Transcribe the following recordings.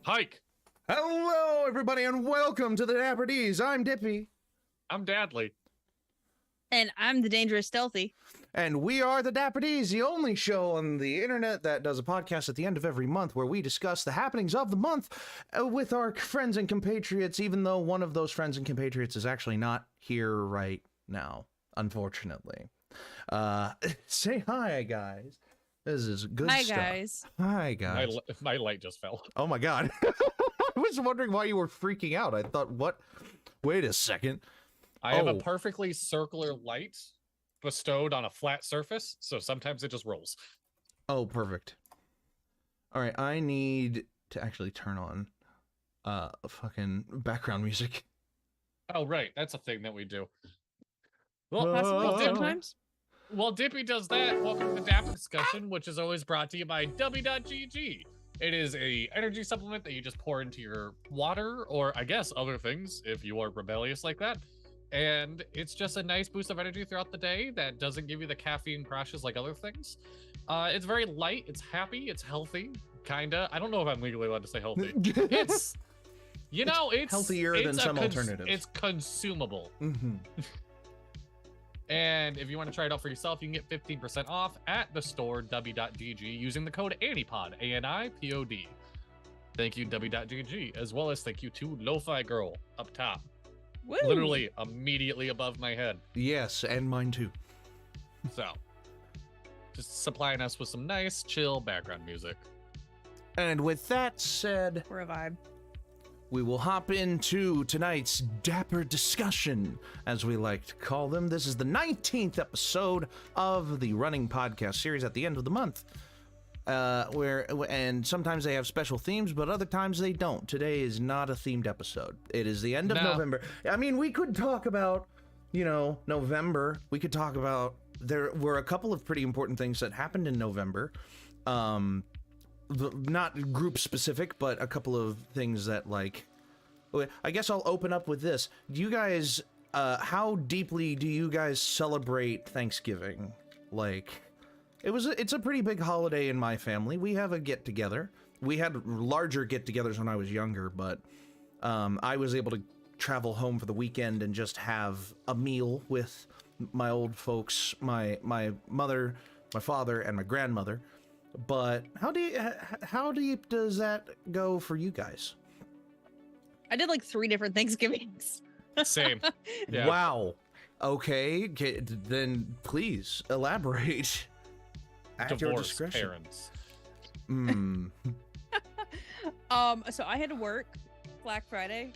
Hike. Hello, everybody, and welcome to the Dapper D's. I'm Dippy. I'm Dadley. And I'm the Dangerous Stealthy. And we are the Dapper D's, the only show on the internet that does a podcast at the end of every month where we discuss the happenings of the month with our friends and compatriots, even though one of those friends and compatriots is actually not here right now, unfortunately. Say hi, guys. This is good stuff. Guys. Hi, guys. My light just fell. Oh, my God. I was wondering why you were freaking out. I thought, what? Wait a second. I have a perfectly circular light bestowed on a flat surface, so sometimes it just rolls. Oh, perfect. All right, I need to actually turn on fucking background music. Oh, right. That's a thing that we do. Possibly sometimes. While Dippy does that, welcome to the Dapper Discussion, which is always brought to you by W.GG. It is a energy supplement that you just pour into your water, or I guess other things, if you are rebellious like that. And it's just a nice boost of energy throughout the day that doesn't give you the caffeine crashes like other things. It's very light, it's happy, it's healthy, kinda. I don't know if I'm legally allowed to say healthy. It's, you know, it's healthier than some alternatives. It's consumable. Mm-hmm. And if you want to try it out for yourself, you can get 15% off at the store W.GG using the code ANIPOD, A-N-I-P-O-D. Thank you, W.GG, as well as thank you to Lo-Fi Girl up top. Woo. Literally immediately above my head. Yes, and mine too. So, just supplying us with some nice, chill background music. And with that said, For a vibe. we will hop into tonight's Dapper Discussion, as we like to call them. This is the 19th episode of the running podcast series at the end of the month. And sometimes they have special themes, but other times they don't. Today is not a themed episode. It is the end of November. I mean, we could talk about, November. We could talk about, there were a couple of pretty important things that happened in November. Not group specific, but a couple of things that, like, I guess I'll open up with this. Do you guys, how deeply do you guys celebrate Thanksgiving? Like, it's a pretty big holiday in my family. We have a get-together. We had larger get-togethers when I was younger, but I was able to travel home for the weekend and just have a meal with my old folks, my mother, my father, and my grandmother. But how deep does that go for you guys? I did like 3 different Thanksgivings. Same. Yeah. Wow. Okay, then please elaborate. At your discretion. Parents. So I had to work Black Friday,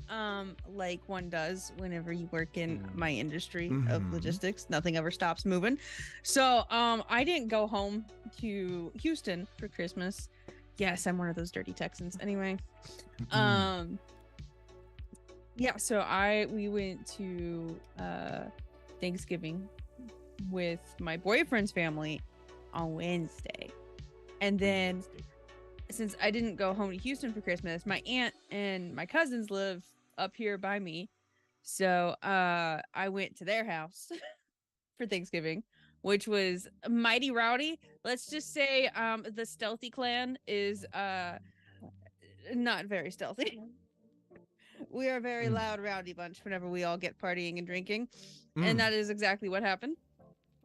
like one does whenever you work in my industry of logistics. Nothing ever stops moving. So, I didn't go home to Houston for Christmas. Yes, I'm one of those dirty Texans. Anyway, yeah. So we went to Thanksgiving with my boyfriend's family on Wednesday, and then. Since I didn't go home to Houston for Christmas, my aunt and my cousins live up here by me. So I went to their house for Thanksgiving, which was mighty rowdy. Let's just say the stealthy clan is not very stealthy. We are a very loud, rowdy bunch whenever we all get partying and drinking. And that is exactly what happened.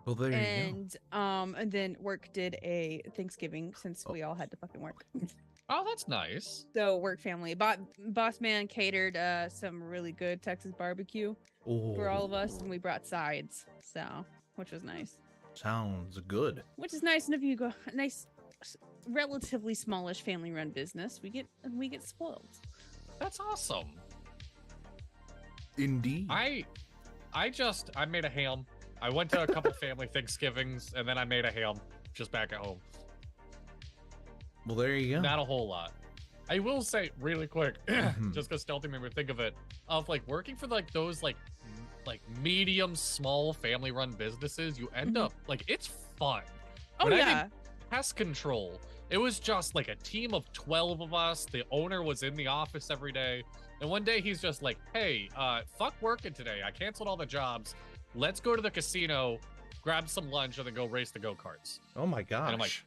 Well, there you go. And then work did a Thanksgiving since we all had to fucking work. Oh, that's nice. So work family, boss man catered some really good Texas barbecue for all of us, and we brought sides, so which was nice. Sounds good. Which is nice, and if you go a nice, relatively smallish family-run business, we get spoiled. That's awesome. Indeed. I made a ham. I went to a couple family Thanksgivings, and then I made a ham just back at home. Well, there you go. Not a whole lot. I will say really quick, just because Stealthy made me think of it, of like working for like those like medium small family run businesses, you end up like it's fun. Oh, when yeah. I did pest control, it was just like a team of 12 of us. The owner was in the office every day, and one day he's just like, hey, fuck working today. I canceled all the jobs. Let's go to the casino, grab some lunch, and then go race the go-karts. Oh my gosh. And I'm like,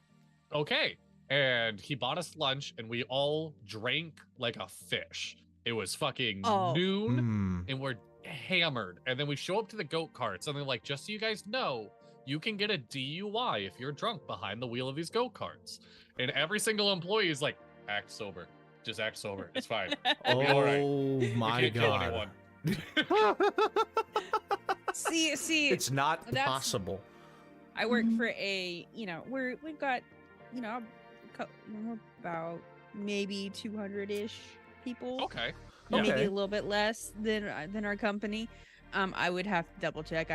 okay. And he bought us lunch, and we all drank like a fish. It was fucking noon, and we're hammered. And then we show up to the go-karts, and they're like, just so you guys know, you can get a DUI if you're drunk behind the wheel of these go-karts. And every single employee is like, act sober. Just act sober. It's fine. Oh all right. My you can't kill God. anyone. See, It's not possible. I work for a, we've got, we're about maybe 200-ish people. Okay. Maybe a little bit less than our company. I would have to double check.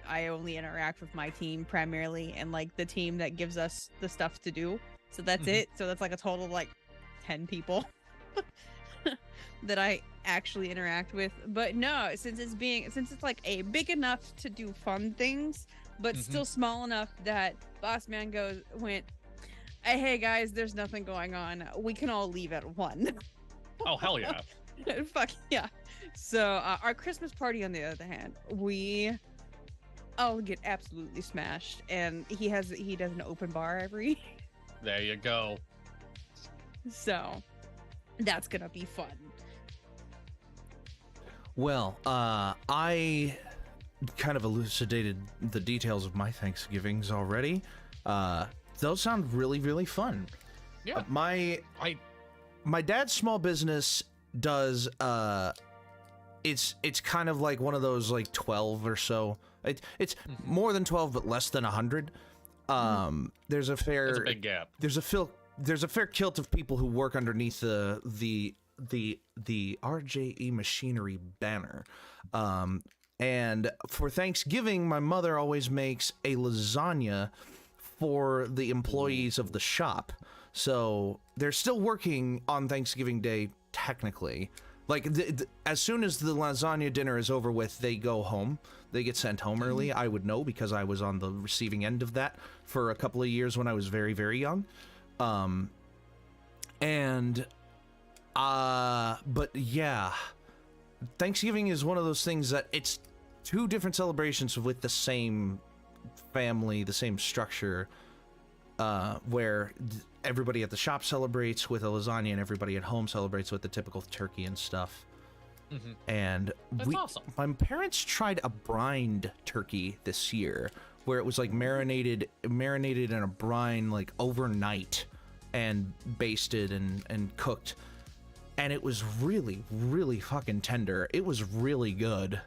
I only interact with my team primarily, and like the team that gives us the stuff to do. So that's it. So that's like a total of like 10 people that I actually interact with. But no, since it's like a big enough to do fun things, but still small enough that boss man went, hey guys, there's nothing going on. We can all leave at 1. Oh, hell yeah. Fuck yeah. So our Christmas party, on the other hand, we all get absolutely smashed, and he does an open bar every. There you go. So that's gonna be fun. Well, I kind of elucidated the details of my Thanksgivings already. Those sound really, really fun. Yeah. My dad's small business does it's kind of like one of those like 12 or so. It's more than 12 but less than 100. There's a big gap. There's a fair kilt of people who work underneath the RJE Machinery banner. And for Thanksgiving, my mother always makes a lasagna for the employees of the shop. So they're still working on Thanksgiving Day, technically. Like, as soon as the lasagna dinner is over with, they go home. They get sent home early. I would know because I was on the receiving end of that for a couple of years when I was very, very young. But yeah, Thanksgiving is one of those things that it's two different celebrations with the same family, the same structure, where everybody at the shop celebrates with a lasagna and everybody at home celebrates with the typical turkey and stuff. And That's awesome. My parents tried a brined turkey this year, where it was like marinated in a brine like overnight and basted and cooked. And it was really, really fucking tender. It was really good.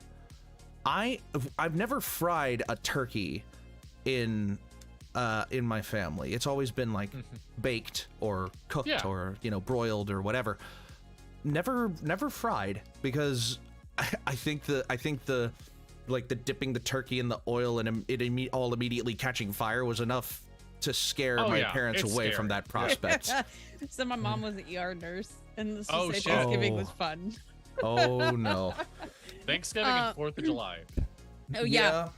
I've never fried a turkey in my family. It's always been like baked or cooked or broiled or whatever. never fried, because I think the like the dipping the turkey in the oil and it all immediately catching fire was enough to scare my parents away from that prospect. So my mom was an ER nurse, and this Oh, was shit. Thanksgiving was fun. Oh no. Thanksgiving and 4th of July. Oh yeah.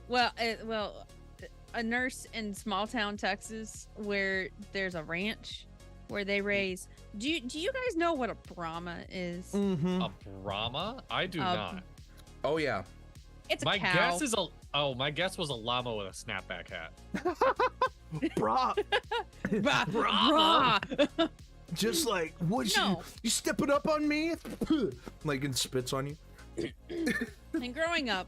Well, a nurse in small town Texas where there's a ranch where they raise. Do you guys know what a Brahma is? Mm-hmm. A Brahma? I do not. Oh yeah. It's a My cow. guess is my guess was a llama with a snapback hat. Brahma. Just like, what you stepping up on me? Like, it spits on you. And growing up,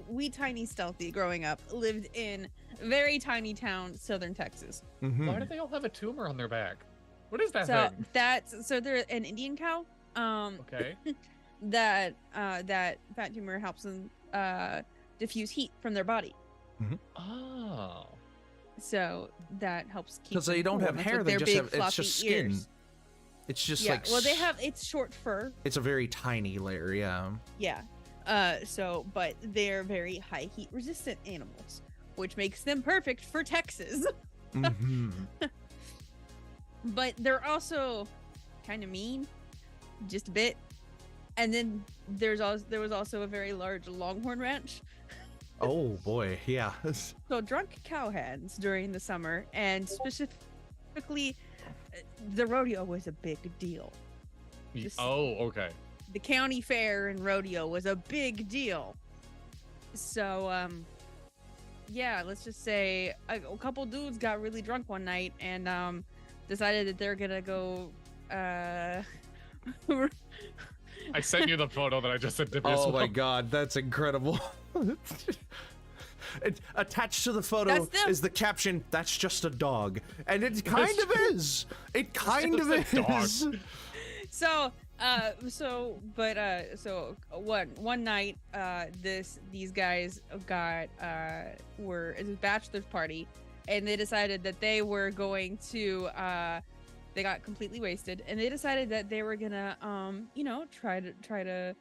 we tiny stealthy growing up lived in very tiny town, southern Texas. Mm-hmm. Why do they all have a tumor on their back? What is that thing? So they're an Indian cow. Okay. That fat tumor helps them diffuse heat from their body. Mm-hmm. Oh. So that helps keep. Because they don't have That's hair; what they their just big, have. It's fluffy just skin. ears. It's just Yeah. like. Well, it's short fur. It's a very tiny layer. Yeah. Yeah. But they're very high heat resistant animals, which makes them perfect for Texas. Mm-hmm. But they're also kind of mean, just a bit. And then there was also a very large longhorn ranch. Oh boy, yeah. So drunk cowhands during the summer, and specifically, the rodeo was a big deal. Oh, okay. The county fair and rodeo was a big deal. So, yeah, let's just say a couple dudes got really drunk one night and decided that they're gonna go. I sent you the photo that I just sent to you. Oh my god, that's incredible. Attached to the photo is the caption, "That's just a dog." And it kind of is. It kind of is. So one night, these guys were it was a bachelor's party, and they decided that they were going to they got completely wasted, and they decided that they were gonna try to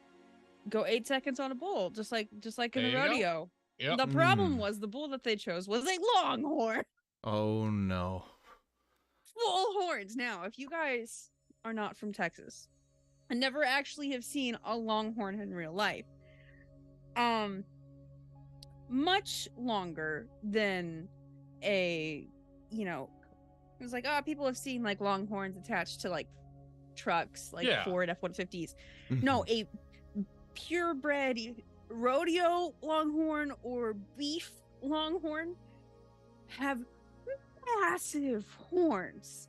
go 8 seconds on a bull, just like in the rodeo. Yep. The problem was the bull that they chose was a longhorn. Oh no. Full horns. Now, if you guys are not from Texas and never actually have seen a longhorn in real life, much longer than it was like, people have seen like longhorns attached to like trucks, like Ford F-150s. No, a purebred rodeo longhorn or beef longhorn have massive horns.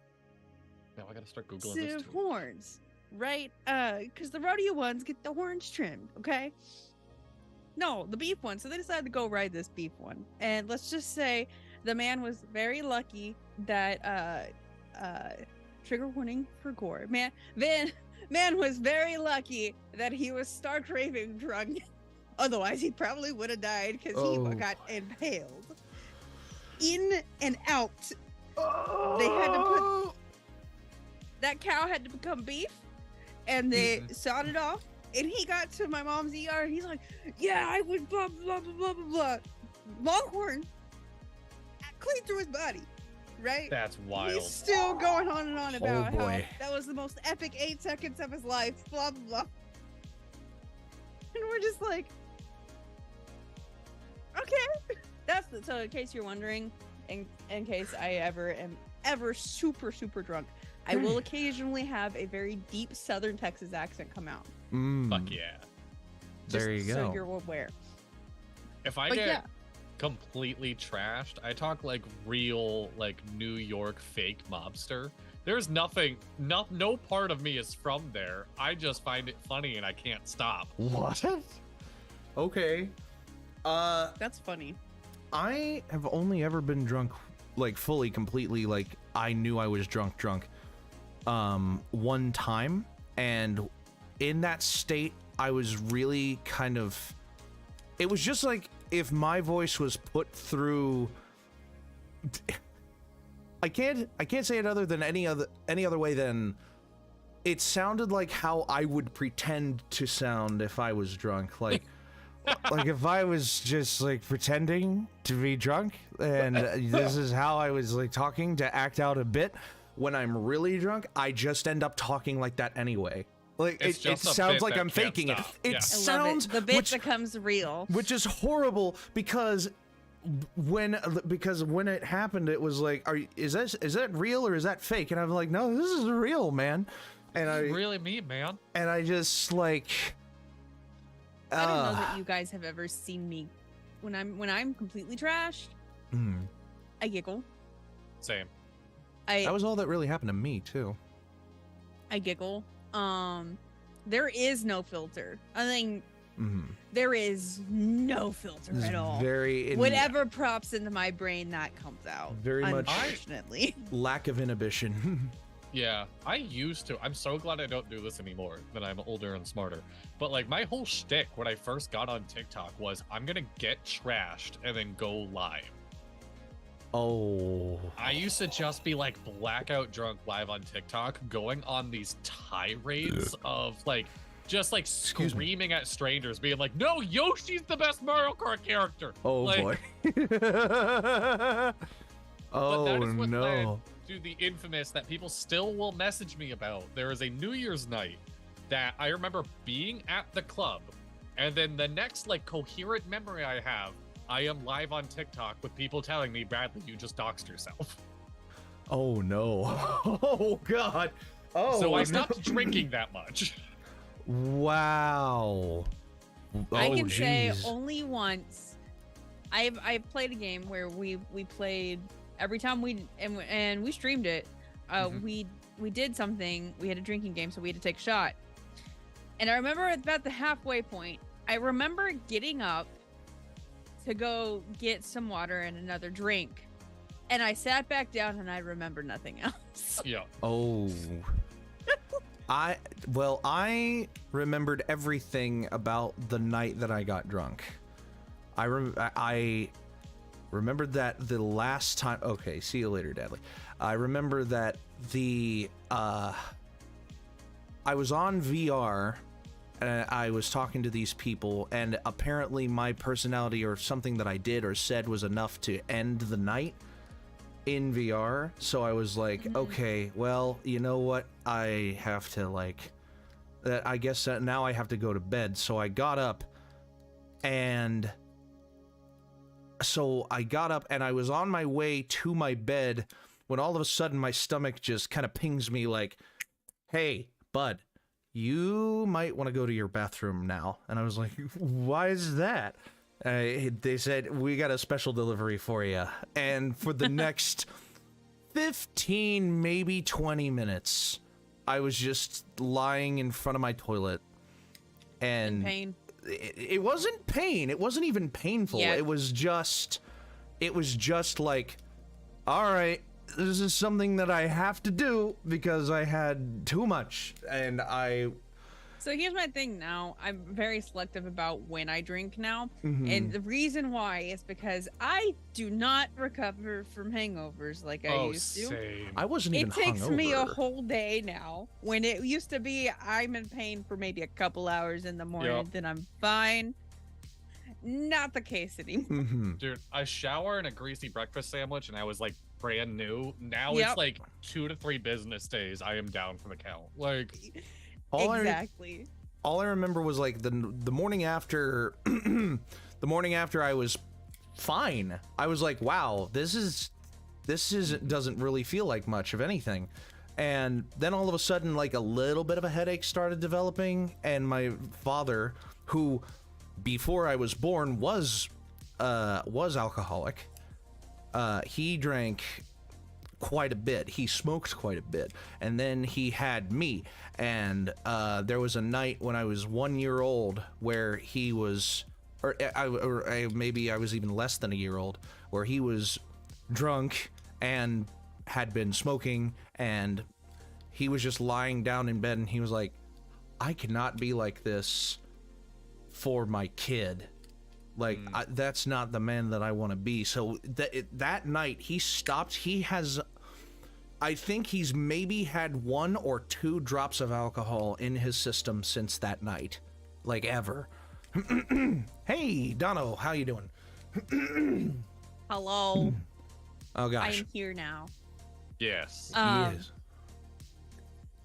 Now I gotta start googling this Massive too. horns, right? Because the rodeo ones get the horns trimmed, okay? No, the beef one. So they decided to go ride this beef one, and let's just say the man was very lucky that trigger warning for gore. Man was very lucky that he was stark raving drunk. Otherwise, he probably would have died because he got impaled. In and out. They had to put that cow had to become beef, and they sawed it off. And he got to my mom's ER, and he's like, "Yeah, I was blah blah blah blah blah blah." Longhorn clean through his body, right? That's wild. He's still going on and on about how boy. that was the most epic 8 seconds of his life. Blah blah blah. And we're just like, okay. So in case you're wondering, in case I am ever super drunk, I will occasionally have a very deep Southern Texas accent come out. Fuck yeah. There you go. So you're aware. If I get completely trashed, I talk like real, like New York fake mobster. There's nothing, no part of me is from there. I just find it funny and I can't stop. What? Okay. That's funny. I have only ever been drunk, like fully, completely, like I knew I was drunk, one time, and in that state, I was really kind of, it was just like if my voice was put through, I can't say it other than any other way than it sounded like how I would pretend to sound if I was drunk. Like, like if I was just like pretending to be drunk, and this is how I was like talking to act out a bit. When I'm really drunk, I just end up talking like that anyway. Like it sounds like I'm faking it. It sounds the bit becomes real, which is horrible because when it happened, it was like, is that real or is that fake? And I'm like, no, this is real, man. And this is really me, man. And I just like. I don't know that you guys have ever seen me when I'm completely trashed. I giggle. Same. That was all that really happened to me too. I giggle. There is no filter. I think there is no filter at all. Whatever props into my brain, that comes out. Very much, unfortunately. Lack of inhibition. Yeah, I used to. I'm so glad I don't do this anymore, that I'm older and smarter. But like my whole shtick when I first got on TikTok was I'm gonna get trashed and then go live. Oh. I used to just be like blackout drunk live on TikTok, going on these tirades of like, just like screaming at strangers, being like, no, Yoshi's the best Mario Kart character. Oh like, boy. Oh but that is what no. led to the infamous that people still will message me about. There is a New Year's night that I remember being at the club, and then the next like coherent memory I have, I am live on TikTok with people telling me, Bradley, you just doxed yourself. Oh no. Oh god. Oh. So I stopped drinking that much. Wow. I can say only once. I've played a game where we played every time we streamed it. We did something. We had a drinking game, so we had to take a shot. And I remember about the halfway point, I remember getting up to go get some water and another drink, and I sat back down and I remember nothing else. Yeah. Oh. I remembered everything about the night that I got drunk. I remembered that the last time. Okay, see you later, Dadley. I remember that I was on VR. I was talking to these people, and apparently my personality or something that I did or said was enough to end the night in VR. So I was like, okay, well, you know what? I have to like, I guess that now I have to go to bed. So I got up, and I was on my way to my bed when all of a sudden my stomach just kind of pings me like, hey, bud, you might want to go to your bathroom now. And I was like, why is that? They said, we got a special delivery for you. And for the next 15, maybe 20 minutes, I was just lying in front of my toilet. And in pain. It wasn't pain. It wasn't even painful. Yeah. It was just like, all right, this is something that I have to do because I had too much. And So here's my thing now. I'm very selective about when I drink now. And the reason why is because I do not recover from hangovers like I used to. Same. I wasn't even hungover. It takes me a hungover. whole day now. When it used to be, I'm in pain for maybe a couple hours in the morning, then I'm fine. Not the case anymore. Dude, I shower in a greasy breakfast sandwich and I was like brand new. Now it's like 2 to 3 business days. I am down for the count. Like, exactly. All I remember was like the morning after, the morning after I was fine. I was like, wow, this doesn't really feel like much of anything. And then all of a sudden, like a little bit of a headache started developing, and my father, who before I was born was alcoholic, he drank quite a bit. He smoked quite a bit, and then he had me. And there was a night when I was 1 year old where he was, maybe I was even less than a year old, where he was drunk and had been smoking, and he was just lying down in bed, and he was like, I cannot be like this for my kid. Like, that's not the man that I want to be. So that night he stopped. He has I think he's maybe had 1 or 2 drops of alcohol in his system since that night. Like, ever. Hey, Dono, how you doing? Hello. Oh, gosh. I am here now. Yes. He is.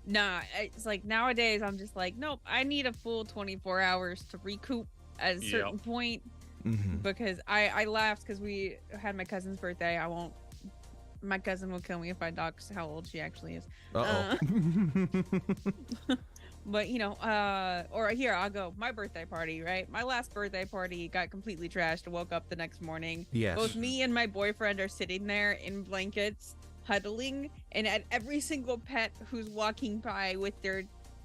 Nah, it's like nowadays I'm just like, nope, I need a full 24 hours to recoup at a certain point. Because I laughed because we had my cousin's birthday. My cousin will kill me if I dox how old she actually is. But you know, or here I'll go. My birthday party, right? My last birthday party got completely trashed. I woke up the next morning. Yes. Both me and my boyfriend are sitting there in blankets, huddling, and at every single pet who's walking by with their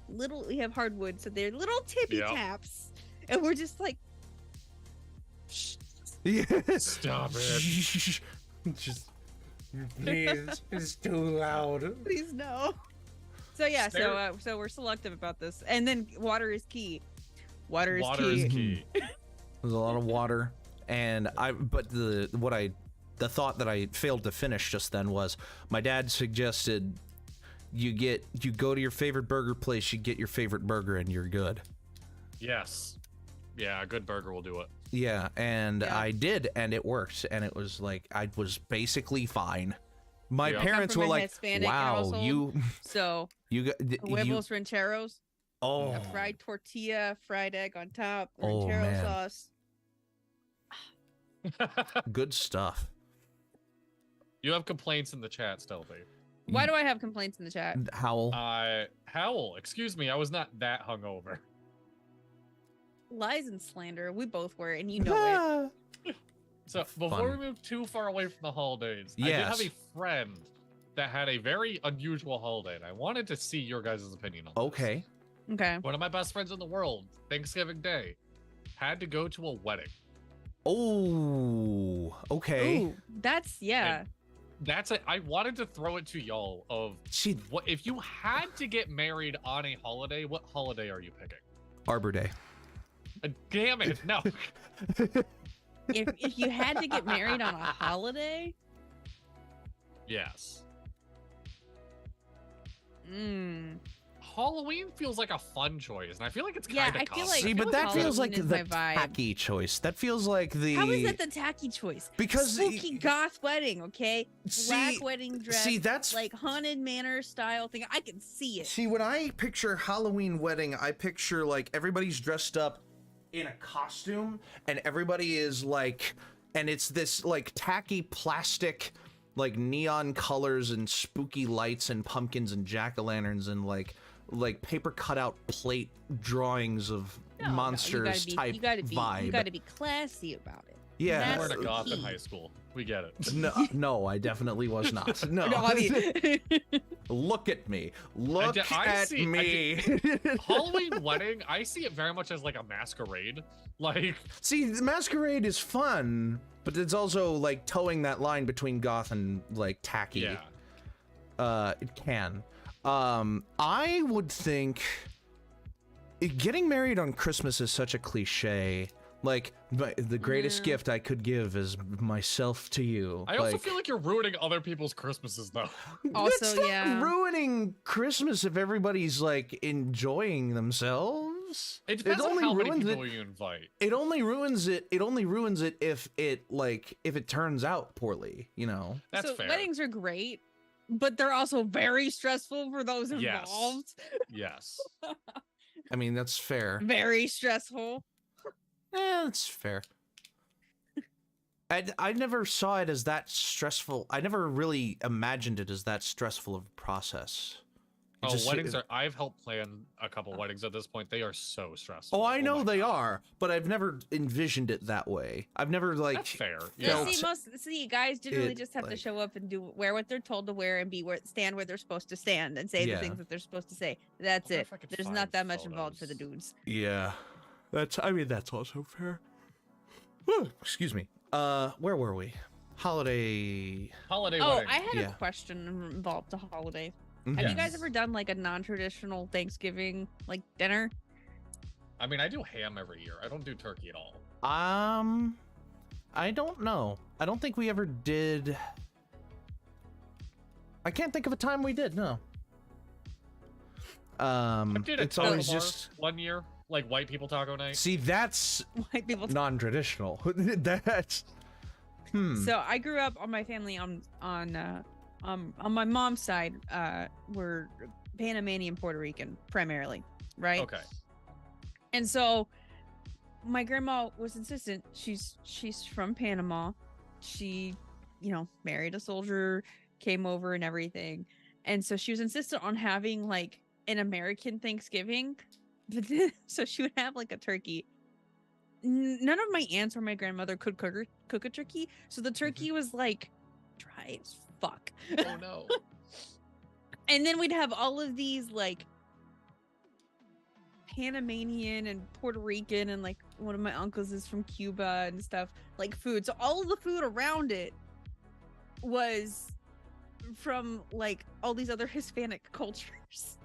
little, we have hardwood, so they're little tippy taps, and we're just like, shh. Stop it. Just, please, it's too loud. Please no. So yeah, so we're selective about this, and then water is key. Water is key. There's a lot of water, and the thought that I failed to finish just then was my dad suggested you go to your favorite burger place, you get your favorite burger, and you're good. Yes. Yeah, a good burger will do it. Yeah, and I did, and it worked, and it was like I was basically fine. My parents were like, Hispanic "Wow, household, you got huevos rancheros, oh, a fried tortilla, fried egg on top, Oh, ranchero man. sauce." good stuff." You have complaints in the chat, Stealthy. Why do I have complaints in the chat? Howl. Howl, excuse me, I was not that hungover. Lies and slander. We both were, and you know it. So before we move too far away from the holidays, I did have a friend that had a very unusual holiday, and I wanted to see your guys' opinion on Okay. this. Okay. One of my best friends in the world, Thanksgiving Day, had to go to a wedding. Oh, okay. Ooh, that's And that's it. I wanted to throw it to y'all of what if you had to get married on a holiday, what holiday are you picking? Arbor Day. Damn it, no. if you had to get married on a holiday, Yes. Halloween feels like a fun choice, and I feel like it's kind of I feel like- See, but that feels like Halloween is the my vibe. tacky choice. That feels like the how is that the tacky choice? Because spooky goth wedding, okay? Black See- wedding dress. see, that's- like haunted manor style thing. I can see it. See, when I picture Halloween wedding, I picture like everybody's dressed up in a costume, and everybody is like, and it's this like tacky plastic, like neon colors and spooky lights and pumpkins and jack-o'-lanterns and like paper cutout plate drawings of monsters type vibe. You gotta be classy about it. Yeah. That's We're in a the goth in key. high school. We get it. No, I definitely was not. No. No, I mean, Look at me. Look at me. Halloween wedding, I see it very much as like a masquerade. Like, see, the masquerade is fun, but it's also like towing that line between goth and like tacky. yeah. It can. I would think getting married on Christmas is such a cliche. Like, the greatest gift I could give is myself to you. I also feel like you're ruining other people's Christmases, though. Also, it's not yeah. ruining Christmas if everybody's like enjoying themselves. It depends on how many people you invite. It only ruins it. It only ruins it if it turns out poorly. You know. That's so fair. weddings are great, but they're also very stressful for those involved. Yes. I mean, that's fair. Very stressful. That's fair. I never saw it as that stressful. I never really imagined it as that stressful of a process. Weddings are. I've helped plan a couple weddings at this point. They are so stressful. Oh, I know my they God. are, but I've never envisioned it that way. I've never like. That's fair. Yeah. Yeah. See, guys generally it, just have to like- show up and wear what they're told to wear and stand where they're supposed to stand and say Yeah. the things that they're supposed to say. That's wonder it. if I could There's find not that much involved for the photos. dudes. Yeah, that's also fair. Excuse me. Where were we? Holiday. Holiday Oh, wedding. I had Yeah. a question involved to holiday. Have you guys ever done like a non-traditional Thanksgiving like dinner? I mean, I do ham every year. I don't do turkey at all. I don't know. I don't think we ever did. I can't think of a time we did. No. I did a It's taco always bar just. one year, like white people taco night. See, that's White people. non-traditional. That's. So I grew up on my family on my mom's side. We're Panamanian Puerto Rican primarily, right? Okay. And so my grandma was insistent. She's from Panama. She, married a soldier, came over and everything. And so she was insistent on having like an American Thanksgiving. But then, so she would have like a turkey. None of my aunts or my grandmother could cook a turkey. So the turkey was like dry as fuck. Oh no. And then we'd have all of these like Panamanian and Puerto Rican, and like one of my uncles is from Cuba and stuff, like food. So all of the food around it was from like all these other Hispanic cultures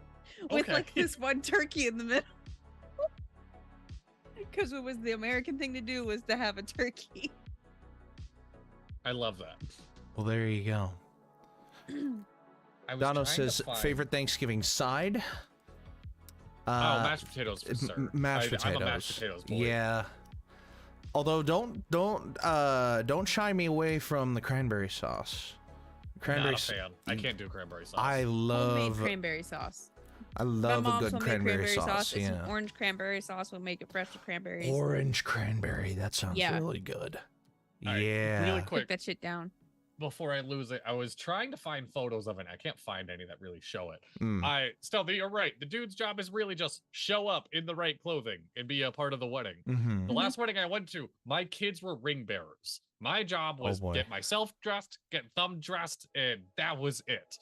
with like this one turkey in the middle. Because it was the American thing to do was to have a turkey. I love that. Well, there you go. Dono says favorite Thanksgiving side. Mashed potatoes for sure. Mashed potatoes. I'm a mashed potatoes boy. Yeah. Although don't shy me away from the cranberry sauce. Cranberry Not a fan. I can't do cranberry sauce. I love homemade cranberry sauce. I love my a mom's good homemade cranberry sauce. It's Yeah. some orange cranberry sauce. We'll make it fresh with cranberries. Orange cranberry. That sounds really good. All right, Yeah. really Cook quick that shit down. before I lose it, I was trying to find photos of it. I can't find any that really show it. Mm. Stealthy, you're right. The dude's job is really just show up in the right clothing and be a part of the wedding. Mm-hmm. The last wedding I went to, my kids were ring bearers. My job was get myself dressed, get them dressed, and that was it.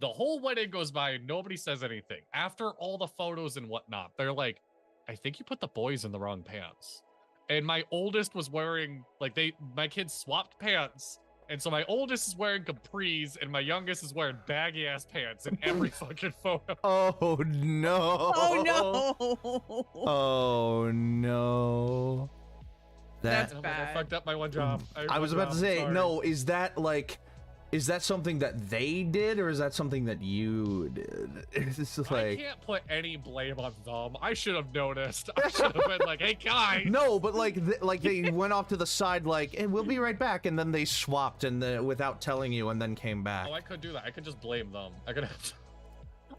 The whole wedding goes by, nobody says anything. After all the photos and whatnot, they're like, I think you put the boys in the wrong pants. And my oldest was wearing, my kids swapped pants. And so my oldest is wearing capris, and my youngest is wearing baggy ass pants in every fucking photo. Oh no! Oh no! Oh no! That's I bad. fucked up my one job. I was about to say, no. Is that something that they did, or is that something that you did? It's just I like can't put any blame on them. I should have noticed. I should have been like, "Hey guys." no, but like they went off to the side, like, "Hey, we'll be right back," and then they swapped and without telling you, and then came back. Oh, I could do that. I could just blame them. I could have.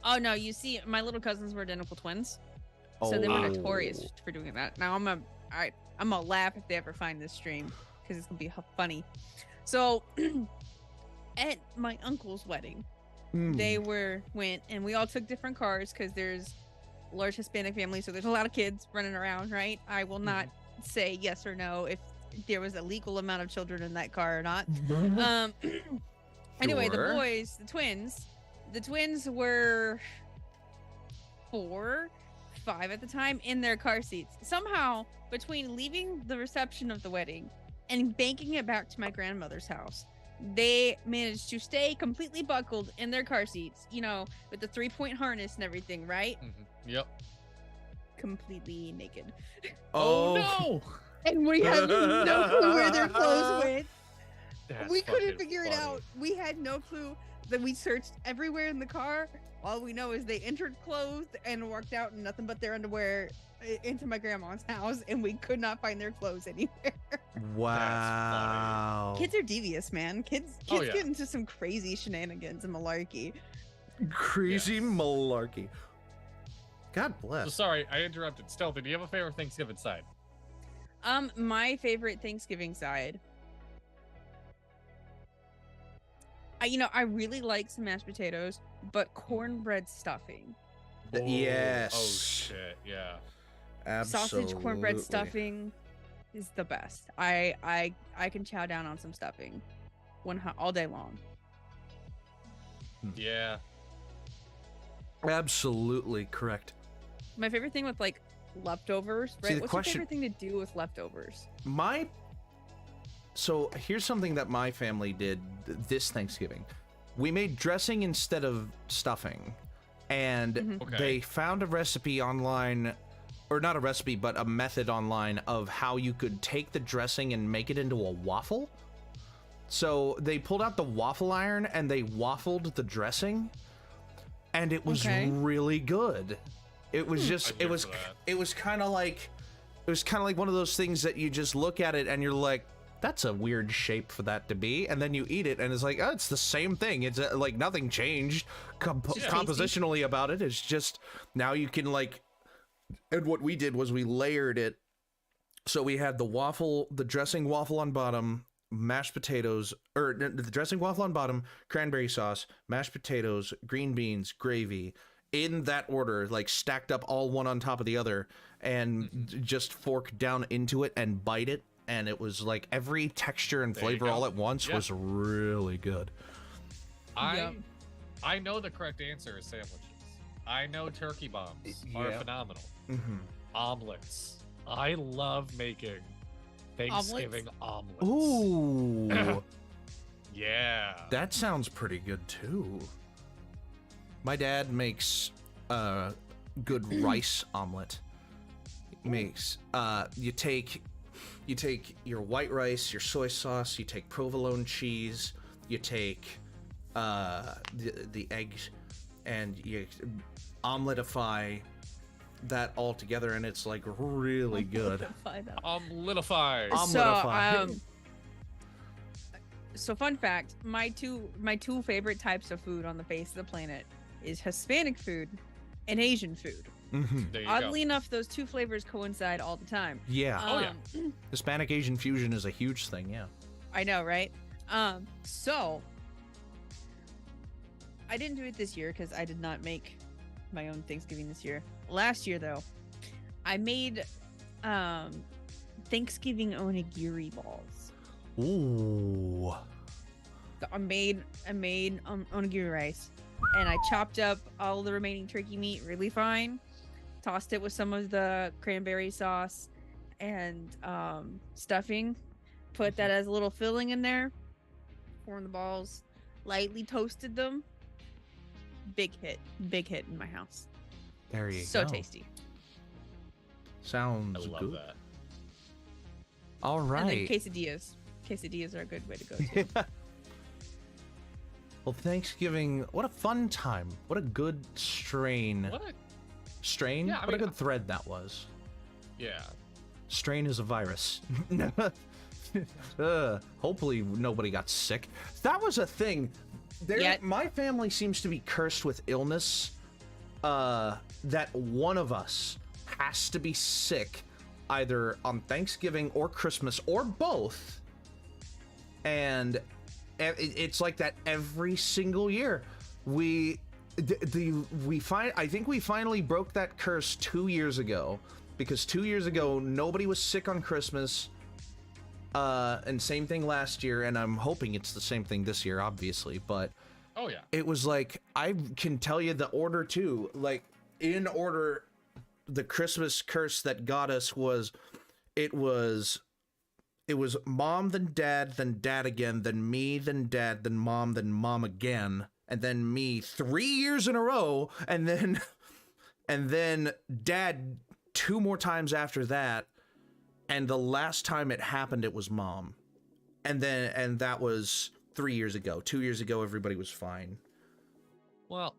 Oh no! You see, my little cousins were identical twins, so they were notorious for doing that. Now I'm gonna laugh if they ever find this stream because it's gonna be funny. So. At my uncle's wedding, they went and we all took different cars because there's a large Hispanic family, so there's a lot of kids running around, right? I will not say yes or no if there was a legal amount of children in that car or not. Anyway, the boys, the twins were 4, 5 at the time in their car seats. Somehow, between leaving the reception of the wedding and banking it back to my grandmother's house, they managed to stay completely buckled in their car seats, with the 3-point harness and everything, right? Yep. Completely naked. Oh no! And we had no clue where their clothes went. That's We couldn't fucking figure it funny. out. We had no clue. That we searched everywhere in the car. All we know is they entered clothed and walked out in nothing but their underwear into my grandma's house, and we could not find their clothes anywhere. Wow. Kids are devious, man. Kids Oh, yeah. get into some crazy shenanigans and malarkey. Crazy malarkey. God bless. So sorry, I interrupted. Stealthy, do you have a favorite Thanksgiving side? My favorite Thanksgiving side. I really like some mashed potatoes, but cornbread stuffing. Yes. Oh shit, yeah. Absolutely. Sausage cornbread stuffing is the best. I can chow down on some stuffing all day long. Yeah. Absolutely correct. My favorite thing with like leftovers, right? the What's question- your favorite thing to do with leftovers? So here's something that my family did this Thanksgiving. We made dressing instead of stuffing. And Okay. they found a recipe online, or not a recipe, but a method online of how you could take the dressing and make it into a waffle. So they pulled out the waffle iron and they waffled the dressing, and it was really good. It was just it was kind of like one of those things that you just look at it and you're like, that's a weird shape for that to be, and then you eat it and it's like, oh, it's the same thing. It's like nothing changed compositionally about it. It's just now you can like, and what we did was we layered it. So we had the dressing waffle on bottom, mashed potatoes, or the dressing waffle on bottom, cranberry sauce, mashed potatoes, green beans, gravy, in that order, like stacked up all one on top of the other, and just fork down into it and bite it. And it was like every texture and flavor all at once was really good. I know the correct answer is sandwiches. I know turkey bombs are phenomenal. Omelets. I love making Thanksgiving omelets. Ooh. Yeah. That sounds pretty good too. My dad makes good rice omelet. He makes you take your white rice, your soy sauce, you take provolone cheese, you take the eggs, and you omeletify that all together, and it's like really good. Omeletify. So fun fact, my two favorite types of food on the face of the planet is Hispanic food and Asian food. Oddly enough, those two flavors coincide all the time. Yeah. Hispanic Asian fusion is a huge thing. Yeah. I know, right? So I didn't do it this year because I did not make my own Thanksgiving this year. Last year, though, I made Thanksgiving onigiri balls. Ooh. So I made onigiri rice, and I chopped up all the remaining turkey meat really fine, tossed it with some of the cranberry sauce and stuffing, put that as a little filling in there, formed the balls, lightly toasted them. Big hit in my house. There you go. So tasty. Sounds good. I love that. All right. And then quesadillas are a good way to go too. Well, Thanksgiving, what a fun time. What a good strain. Yeah, what a good thread that was. Yeah. Strain is a virus. Hopefully nobody got sick. That was a thing. My family seems to be cursed with illness. That one of us has to be sick either on Thanksgiving or Christmas or both. And it's like that every single year. I think we finally broke that curse 2 years ago, because 2 years ago nobody was sick on Christmas, and same thing last year, and I'm hoping it's the same thing this year, obviously, but it was like, I can tell you the order too, like in order. The Christmas curse that got us was mom, then dad again, then me, then dad, then mom again, and then me 3 years in a row, and then dad 2 more times after that, and the last time it happened it was mom, and that was 3 years ago. 2 years ago everybody was fine. Well,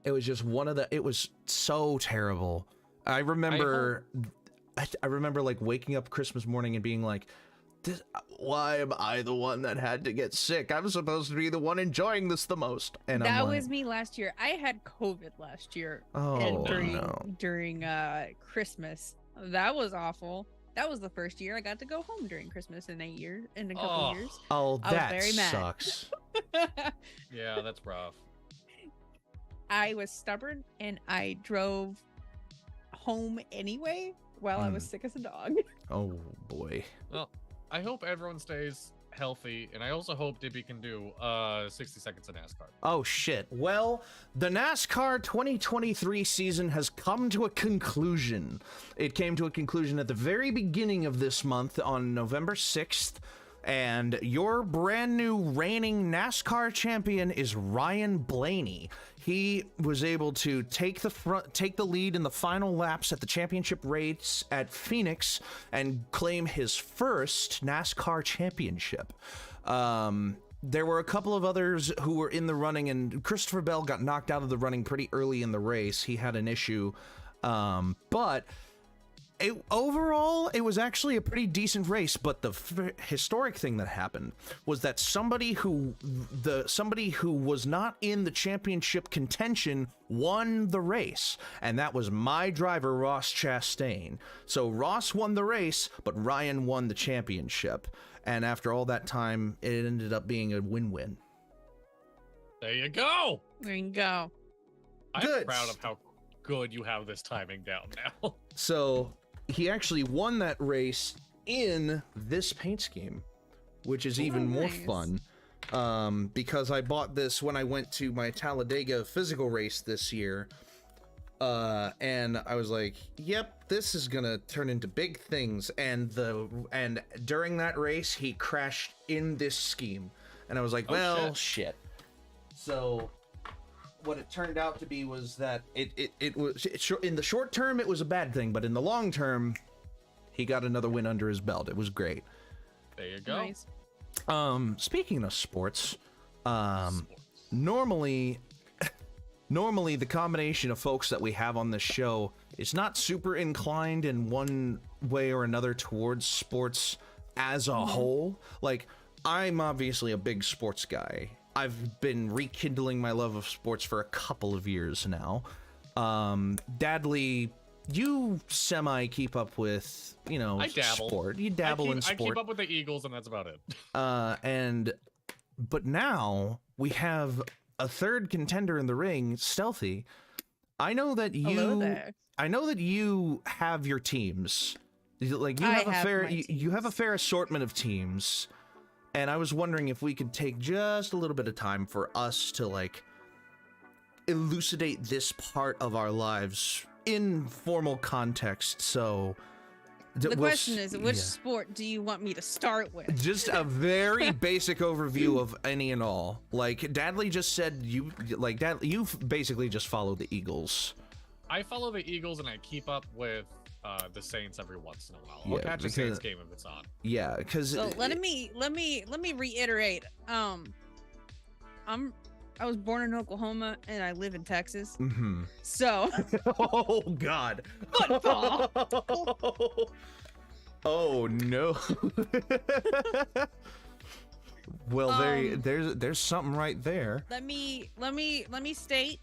it was just it was so terrible. I remember like waking up Christmas morning and being like, why am I the one that had to get sick? I'm supposed to be the one enjoying this the most. And that was me last year. I had COVID last year. During Christmas. That was awful. That was the first year I got to go home during Christmas in a couple years. Oh, that I was very mad. Sucks. Yeah, that's rough. I was stubborn and I drove home anyway while I was sick as a dog. Oh boy. Well, I hope everyone stays healthy, and I also hope Dippy can do 60 seconds of NASCAR. Oh shit. Well, the NASCAR 2023 season has come to a conclusion. It came to a conclusion at the very beginning of this month on November 6th. And your brand new reigning NASCAR champion is Ryan Blaney. He was able to take the lead in the final laps at the championship race at Phoenix and claim his first NASCAR championship. There were a couple of others who were in the running, and Christopher Bell got knocked out of the running pretty early in the race. He had an issue, but overall, it was actually a pretty decent race. But the historic thing that happened was that somebody who was not in the championship contention won the race, and that was my driver, Ross Chastain. So Ross won the race, but Ryan won the championship. And after all that time, it ended up being a win-win. There you go. There you go. I'm proud of how good you have this timing down now. So he actually won that race in this paint scheme, which is even more fun. Because I bought this when I went to my Talladega physical race this year. And I was like, yep, this is gonna turn into big things. And during that race, he crashed in this scheme. And I was like, shit. So what it turned out to be was that it was in the short term, it was a bad thing, but in the long term, he got another win under his belt. It was great. There you go. Nice. Speaking of sports, normally the combination of folks that we have on this show is not super inclined in one way or another towards sports as a whole. Like, I'm obviously a big sports guy. I've been rekindling my love of sports for a couple of years now. Dadley, you semi keep up with, I dabble. sport. You dabble in sport. I keep up with the Eagles, and that's about it. But now we have a third contender in the ring, Stealthy. I know that you have your teams. Like, you have a fair assortment of teams. And I was wondering if we could take just a little bit of time for us to, like, elucidate this part of our lives in formal context. So the question is, which sport do you want me to start with? Just a very basic overview of any and all. Like Dadley just said, you basically just follow the Eagles. I follow the Eagles, and I keep up with the Saints every once in a while. I'll Yeah, catch a Saints game if it's on. Yeah, because So let me reiterate. I was born in Oklahoma and I live in Texas. Mm-hmm. So oh God. football. Oh no. Well, there's something right there. Let me state.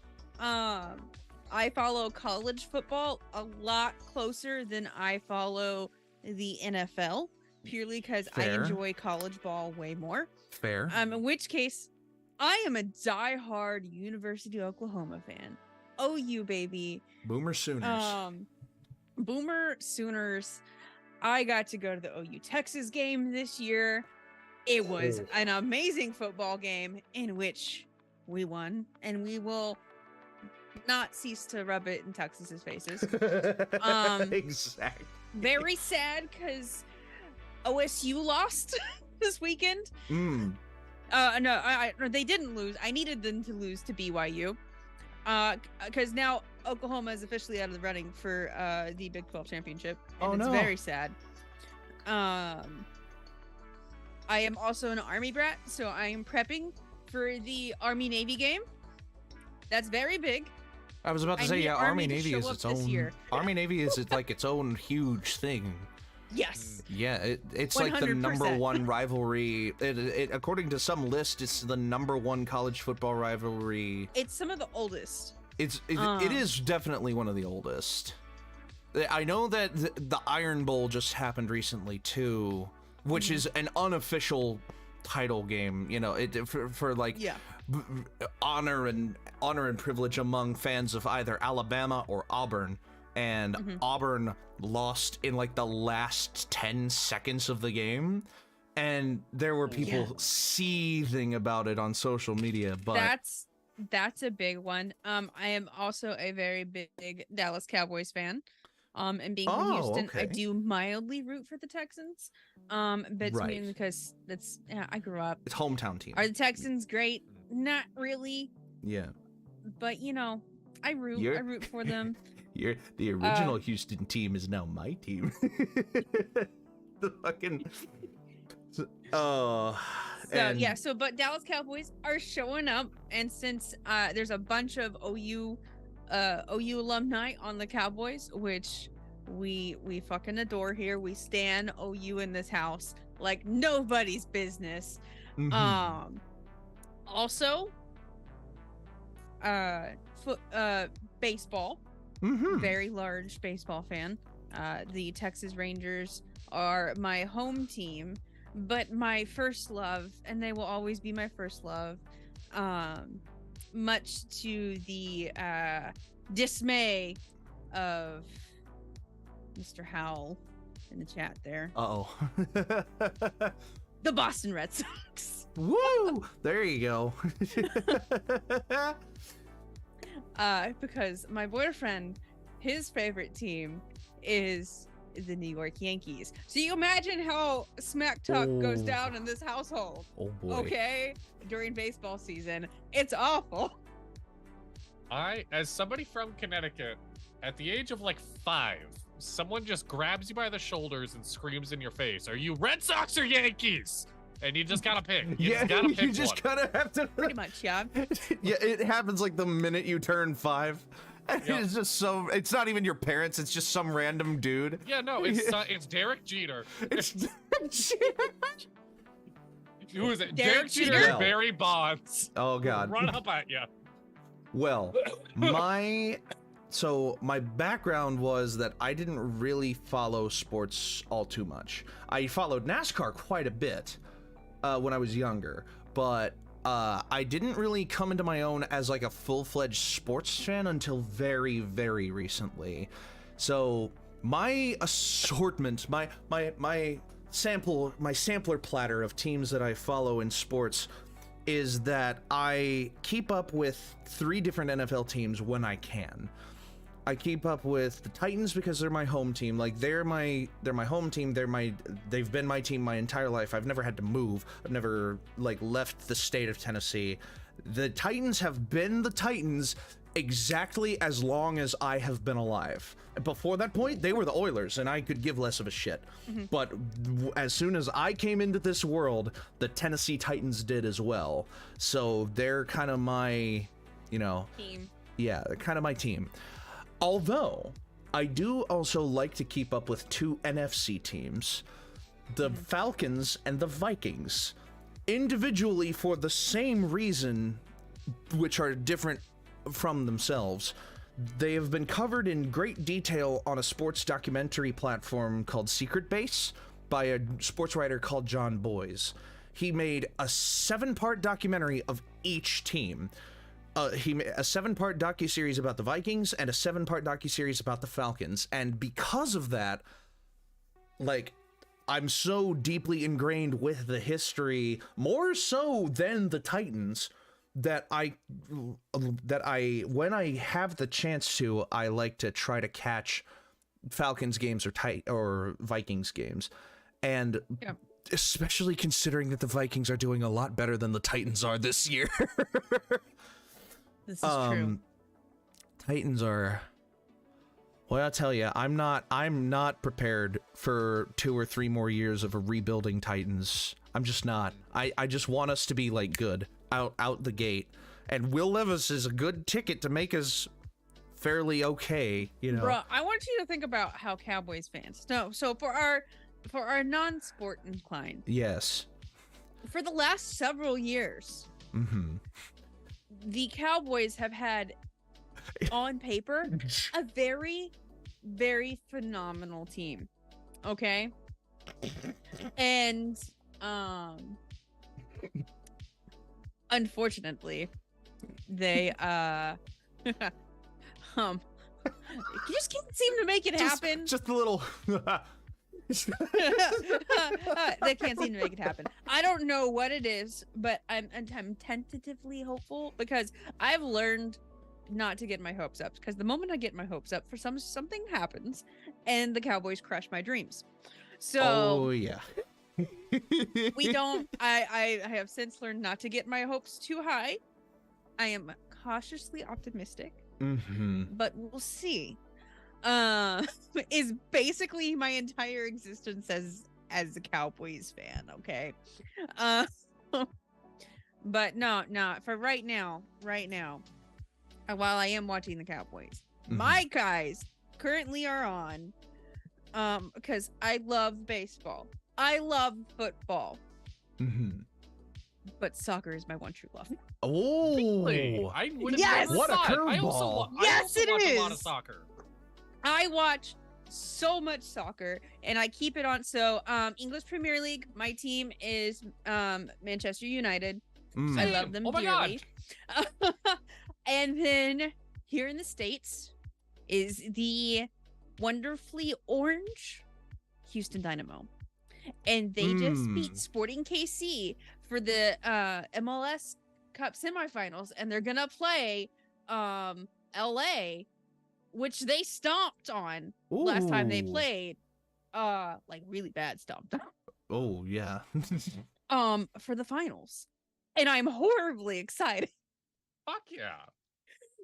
I follow college football a lot closer than I follow the NFL, purely because I enjoy college ball way more. Fair. In which case, I am a diehard University of Oklahoma fan. OU baby. Boomer Sooners. Boomer Sooners. I got to go to the OU Texas game this year. It was an amazing football game in which we won, and we will not cease to rub it in Texas's faces. Exactly. Very sad because OSU lost this weekend. No, they didn't lose. I needed them to lose to BYU, because now Oklahoma is officially out of the running for the Big 12 championship, and it's very sad. I am also an Army brat, so I am prepping for the Army-Navy game. That's very big. I was about to say, Army-Navy is its own. Army-Navy is like its own huge thing. Yes. Yeah, it's 100%. like the number one rivalry. It according to some list, it's the number one college football rivalry. It's some of the oldest. It is definitely one of the oldest. I know that the Iron Bowl just happened recently too, which is an unofficial title game. For like honor and privilege among fans of either Alabama or Auburn. And Auburn lost in like the last 10 seconds of the game, and there were people seething about it on social media. But that's a big one. I am also a very big Dallas Cowboys fan. And being from Oh, Houston, I okay. do mildly root for the Texans. But it's Right. mainly because I grew up. It's hometown team. Are the Texans great? Not really, Yeah. but I root for them. The original Houston team is now my team. The fucking. But Dallas Cowboys are showing up, and since there's a bunch of OU alumni on the Cowboys, which we fucking adore here. We stan OU in this house like nobody's business. Mhm. Also, baseball. Mhm. Very large baseball fan. The Texas Rangers are my home team, but my first love, and they will always be my first love. Much to the dismay of Mr. Howell in the chat there. Uh-oh. The Boston Red Sox. Woo! There you go. Because my boyfriend, his favorite team is the New York Yankees. So you imagine how smack talk goes down in this household. Oh boy. Okay, during baseball season, it's awful. As somebody from Connecticut, at the age of like 5, someone just grabs you by the shoulders and screams in your face, "Are you Red Sox or Yankees?" And you just gotta pick. You just gotta pick you just one. gotta have to. Pretty much, yeah. Yeah, it happens like the minute you turn 5. Yep. It's just so. It's not even your parents. It's just some random dude. Yeah, no, it's Derek Jeter. It's Who is it? Derek Derek Jeter Jeter? and Barry Bonds. Oh god. Run up at you. Well, my background was that I didn't really follow sports all too much. I followed NASCAR quite a bit when I was younger, but I didn't really come into my own as like a full-fledged sports fan until very, very recently. So my assortment, my sampler platter of teams that I follow in sports is that I keep up with 3 different NFL teams when I can. I keep up with the Titans because they're my home team. Like they're my home team. They've been my team my entire life. I've never had to move. I've never like left the state of Tennessee. The Titans have been the Titans exactly as long as I have been alive. Before that point, they were the Oilers, and I could give less of a shit. But as soon as I came into this world, the Tennessee Titans did as well. So they're kind of my, Team. Yeah, they're kind of my team. Although, I do also like to keep up with 2 NFC teams, the Falcons and the Vikings, individually for the same reason, which are different from themselves. They have been covered in great detail on a sports documentary platform called Secret Base by a sports writer called John Boyes. He made a 7-part documentary of each team. He made a 7-part docuseries about the Vikings and a 7-part docuseries about the Falcons. And because of that, like, I'm so deeply ingrained with the history, more so than the Titans, that when I have the chance to, I like to try to catch Falcons games or Vikings games. And especially considering that the Vikings are doing a lot better than the Titans are this year. This is true. Titans are, well, I'll tell you, I'm not prepared for 2 or 3 more years of a rebuilding Titans. I'm just not. I just want us to be like good out the gate, and Will Levis is a good ticket to make us fairly okay, Bruh, I want you to think about how Cowboys fans. So for our non-sport inclined. Yes. For the last several years, the Cowboys have had, on paper, a very, very phenomenal team. Okay? And, unfortunately, they, you just can't seem to make it happen. Just a little... They can't seem to make it happen. I don't know what it is, but I'm tentatively hopeful because I've learned not to get my hopes up, because the moment I get my hopes up, for something happens, and the Cowboys crush my dreams. So Oh yeah. we don't. I have since learned not to get my hopes too high. I am cautiously optimistic, but we'll see. Is basically my entire existence as a Cowboys fan. Okay. But no, for right now, while I am watching the Cowboys, my guys currently are on, because I love baseball. I love football. But soccer is my one true love. Oh, really? I would have Yes! never What a thought. curveball. Yes, it watch is. a lot of soccer. I watch so much soccer, and I keep it on. So, English Premier League, my team is Manchester United. I love them Oh my dearly. And then here in the States is the wonderfully orange Houston Dynamo. And they just beat Sporting KC for the MLS Cup semifinals, and they're gonna play LA, which they stomped on last time they played. Like really bad stomped on. Oh yeah. For the finals. And I'm horribly excited. Fuck yeah.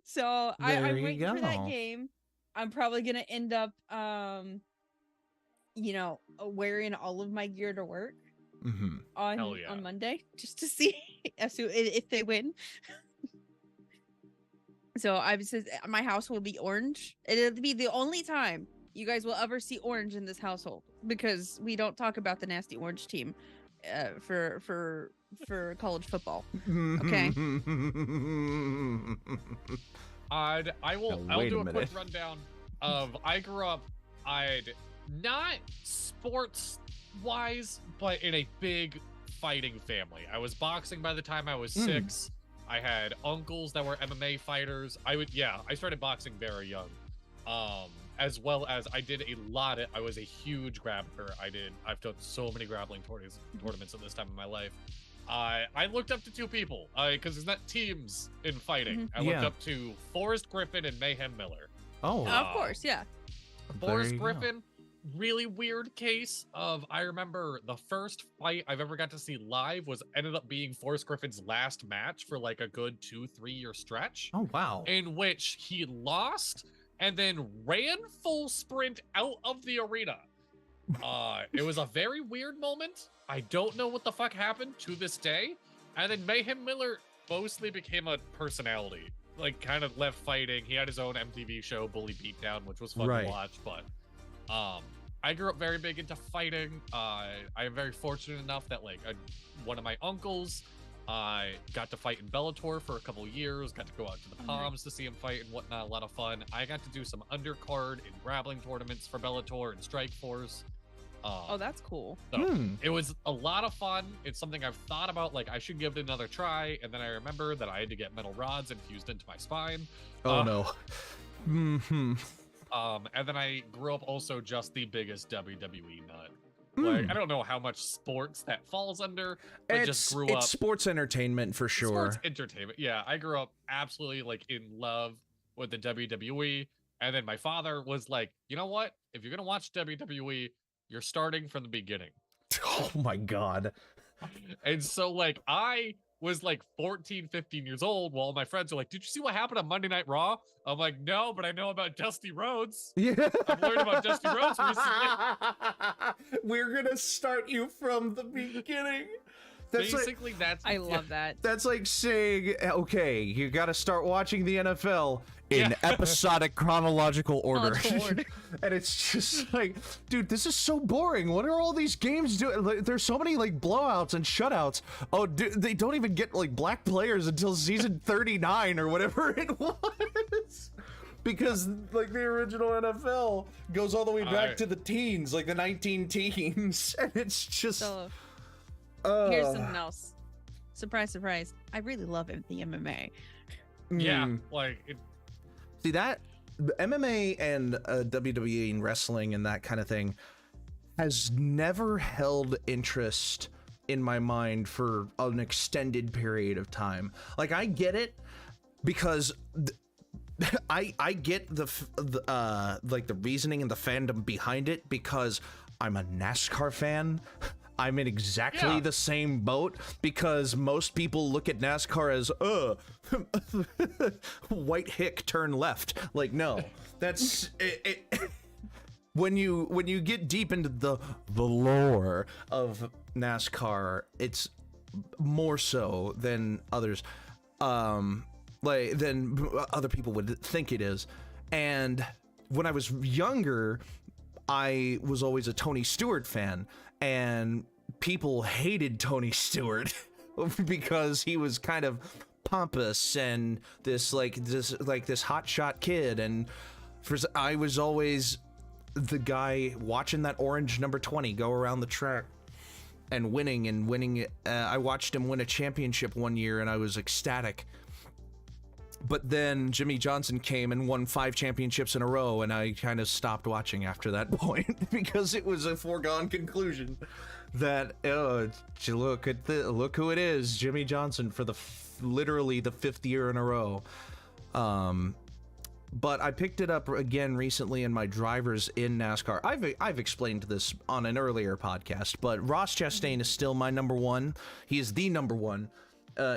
So There I'm you waiting for that go. game. I'm probably gonna end up wearing all of my gear to work Hell yeah. on Monday, just to see if they win. So my house will be orange. It'll be the only time you guys will ever see orange in this household, because we don't talk about the nasty orange team for college football. Okay. I'll wait do a a quick minute. rundown of I grew up. Not sports wise, but in a big fighting family. I was boxing by the time I was 6. I had uncles that were MMA fighters. I started boxing very young. As well as I did I was a huge grappler. I've done so many grappling tournaments at this time in my life. I looked up to 2 people, because there's not teams in fighting. I looked up to Forrest Griffin and Mayhem Miller. Oh, Of course, yeah. Forrest Griffin, really weird case of, I remember the first fight I've ever got to see live ended up being Forrest Griffin's last match for like a good 2-3 year stretch. Oh wow. In which he lost and then ran full sprint out of the arena. It was a very weird moment. I don't know what the fuck happened to this day. And then Mayhem Miller mostly became a personality. Like, kind of left fighting. He had his own MTV show, Bully Beatdown, which was fun to watch. But I grew up very big into fighting. I am very fortunate enough that one of my uncles got to fight in Bellator for a couple of years. Got to go out to the Palms to see him fight and whatnot. A lot of fun. I got to do some undercard and grappling tournaments for Bellator and Strikeforce. Oh, that's cool. So it was a lot of fun. It's something I've thought about, I should give it another try. And then I remember that I had to get metal rods infused into my spine. Oh no. And then I grew up also just the biggest WWE nut. I don't know how much sports that falls under, but just grew up. It's sports entertainment for sure. Sports entertainment. Yeah, I grew up absolutely in love with the WWE. And then my father was like, you know what? If you're going to watch WWE, you're starting from the beginning. Oh my god. And so I was 14, 15 years old while my friends are like, did you see what happened on Monday Night Raw? I'm like, no, but I know about Dusty Rhodes. Yeah. I've learned about Dusty Rhodes recently. We're gonna start you from the beginning. Basically, I love that. That's like saying, okay, you gotta start watching the NFL in episodic chronological order. And it's just dude, this is so boring. What are all these games doing? There's so many blowouts and shutouts. Oh, dude, they don't even get black players until season 39 or whatever it was. Because the original NFL goes all the way back to the teens, the 19 teens. And it's just So, here's something else. Surprise, surprise. I really love the MMA. Yeah, See that MMA and WWE and wrestling and that kind of thing has never held interest in my mind for an extended period of time. I get it because I get the like the reasoning and the fandom behind it because I'm a NASCAR fan. I'm in exactly the same boat because most people look at NASCAR as white hick turn left. Like, no, that's it. When you get deep into the lore of NASCAR, it's more so than others, than other people would think it is. And when I was younger, I was always a Tony Stewart fan, and people hated Tony Stewart because he was kind of pompous and this hotshot kid, and I was always the guy watching that orange number 20 go around the track and winning. I watched him win a championship one year and I was ecstatic. But then Jimmy Johnson came and won 5 championships in a row, and I kind of stopped watching after that point because it was a foregone conclusion that look who it is, Jimmy Johnson, for literally the 5th year in a row. But I picked it up again recently in my drivers in NASCAR. I've explained this on an earlier podcast, but Ross Chastain is still my number one. He is the number one.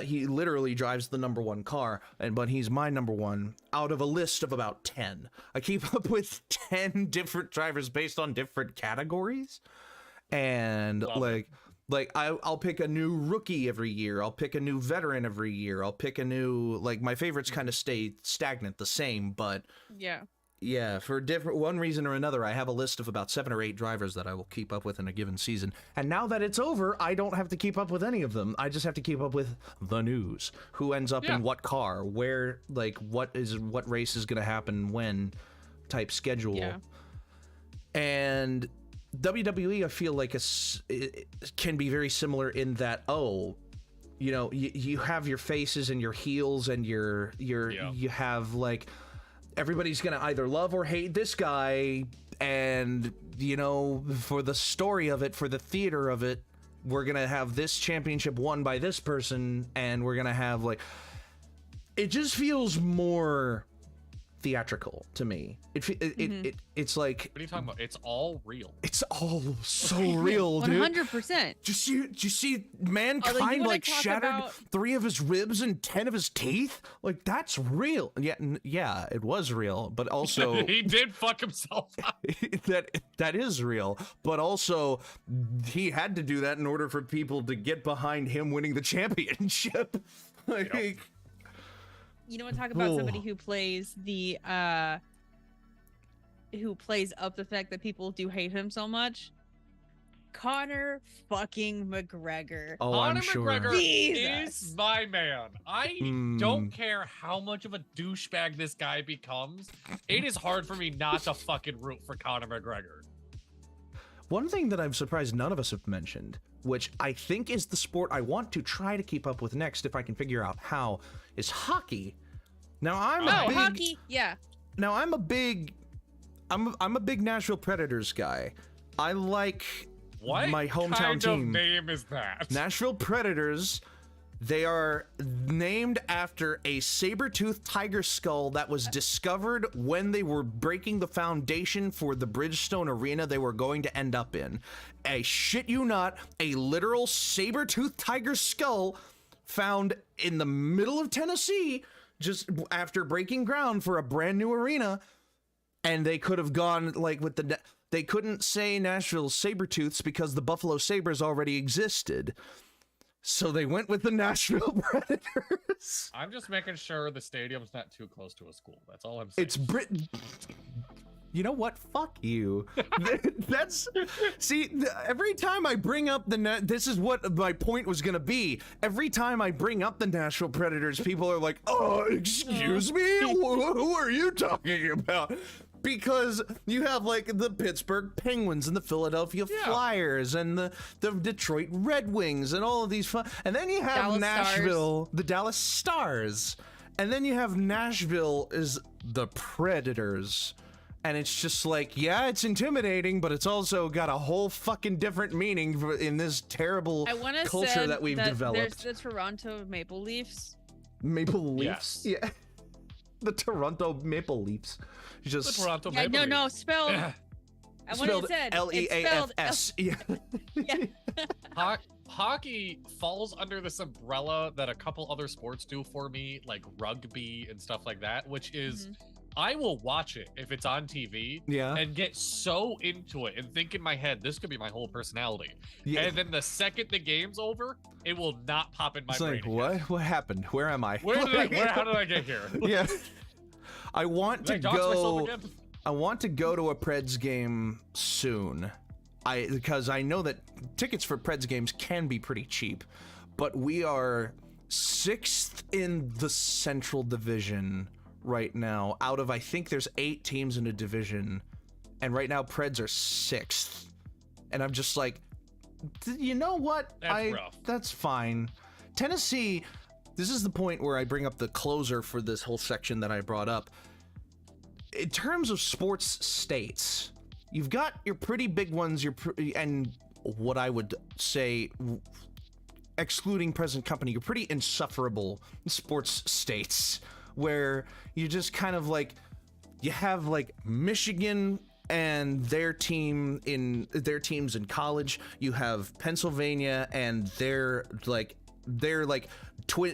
He literally drives the number one car, but he's my number one out of a list of about 10. I keep up with 10 different drivers based on different categories, and I'll pick a new rookie every year. I'll pick a new veteran every year. I'll pick a new, my favorites kind of stay stagnant, the same, but yeah, for one reason or another, I have a list of about 7 or 8 drivers that I will keep up with in a given season. And now that it's over, I don't have to keep up with any of them. I just have to keep up with the news. Who ends up in what car? Where, what race is going to happen when type schedule. Yeah. And WWE, I feel like it can be very similar in that, you have your faces and your heels and you have everybody's gonna either love or hate this guy, and for the story of it, for the theater of it, we're gonna have this championship won by this person, and we're gonna have it just feels more theatrical to me. It's like, what are you talking about? It's all real. It's all so real, dude. 100%. Did you see mankind shattered 3 of his ribs and 10 of his teeth? That's real. Yeah, it was real, but also he did fuck himself up. that is real, but also he had to do that in order for people to get behind him winning the championship. You know what? Talk about somebody who plays up the fact that people do hate him so much. Conor fucking McGregor. Oh, Conor I'm sure. McGregor is my man. I don't care how much of a douchebag this guy becomes. It is hard for me not to fucking root for Conor McGregor. One thing that I'm surprised none of us have mentioned, which I think is the sport I want to try to keep up with next if I can figure out how, is hockey. Now hockey, yeah. Now I'm a big Nashville Predators guy. I like my hometown team. What kind of name is that? Nashville Predators. They are named after a saber-toothed tiger skull that was discovered when they were breaking the foundation for the Bridgestone Arena they were going to end up in. I shit you not, a literal saber-toothed tiger skull found in the middle of Tennessee just after breaking ground for a brand new arena. And they could have gone they couldn't say Nashville Sabertooths because the Buffalo Sabres already existed. So they went with the Nashville Predators. I'm just making sure the stadium's not too close to a school. That's all I'm saying. It's Britain. You know what? Fuck you. Every time I bring up this is what my point was going to be. Every time I bring up the Nashville Predators, people are like, oh, excuse me? Who are you talking about? Because you have the Pittsburgh Penguins and the Philadelphia Flyers and the Detroit Red Wings and all of these fun. And then you have Nashville, the Dallas Stars. And then you have Nashville is the Predators. And it's just it's intimidating, but it's also got a whole fucking different meaning in this terrible culture that we've developed. There's the Toronto Maple Leafs. Maple Leafs? Yes. Yeah. The Toronto Maple Leafs. Just The Toronto Yeah, Maple no, Leafs. spelled. I want it said. Leafs. Yeah. Yeah. Hockey falls under this umbrella that a couple other sports do for me, like rugby and stuff like that, which is I will watch it if it's on TV Yeah. and get so into it and think in my head, this could be my whole personality. Yeah. And then the second the game's over, it will not pop in my It's brain. like, again. what happened? Where am I? How did I get here? Yeah. I want to Did I dox myself go. again? I want to go to a Preds game soon. Because I know that tickets for Preds games can be pretty cheap, but we are 6th in the Central Division right now. Out of, I think there's 8 teams in a division, and right now Preds are 6th. And I'm just like, you know what? That's rough. That's fine. Tennessee, this is the point where I bring up the closer for this whole section that I brought up. In terms of sports states, you've got your pretty big ones, and what I would say, excluding present company, your pretty insufferable sports states, where you just kind of like, you have like Michigan and their teams in college. You have Pennsylvania and their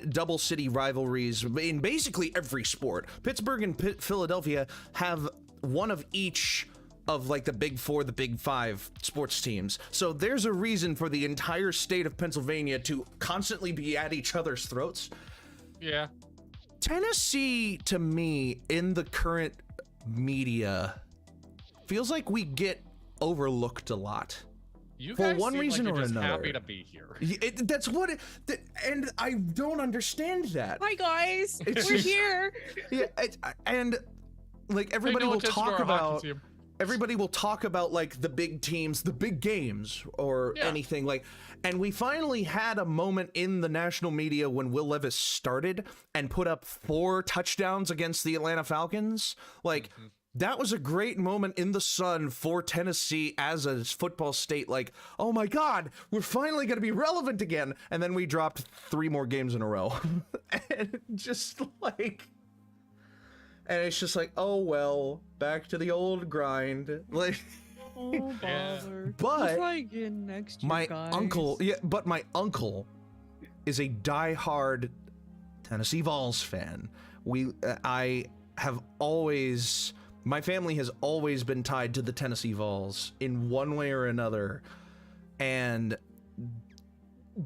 double city rivalries in basically every sport. Pittsburgh and Philadelphia have one of each of like the big 4, the big 5 sports teams. So there's a reason for the entire state of Pennsylvania to constantly be at each other's throats. Yeah. Tennessee, to me, in the current media, feels like we get overlooked a lot. You For guys one seem reason like you're or just another. happy to be here. That's what it, and I don't understand that. Hi guys, It's we're just- here. Yeah, and like everybody Pay no will attention to talk our hockey about. team. Everybody will talk about like the big teams, the big games, or Yeah. anything like. And we finally had a moment in the national media when Will Levis started and put up 4 touchdowns against the Atlanta Falcons. Like, that was a great moment in the sun for Tennessee as a football state. Like, oh my God, we're finally going to be relevant again. And then we dropped 3 more games in a row. And just like. And it's just like, oh well, back to the old grind. Like, Oh Yeah. bother. But We'll try again next year, my guys. uncle, but my uncle is a diehard Tennessee Vols fan. My family has always been tied to the Tennessee Vols in one way or another, and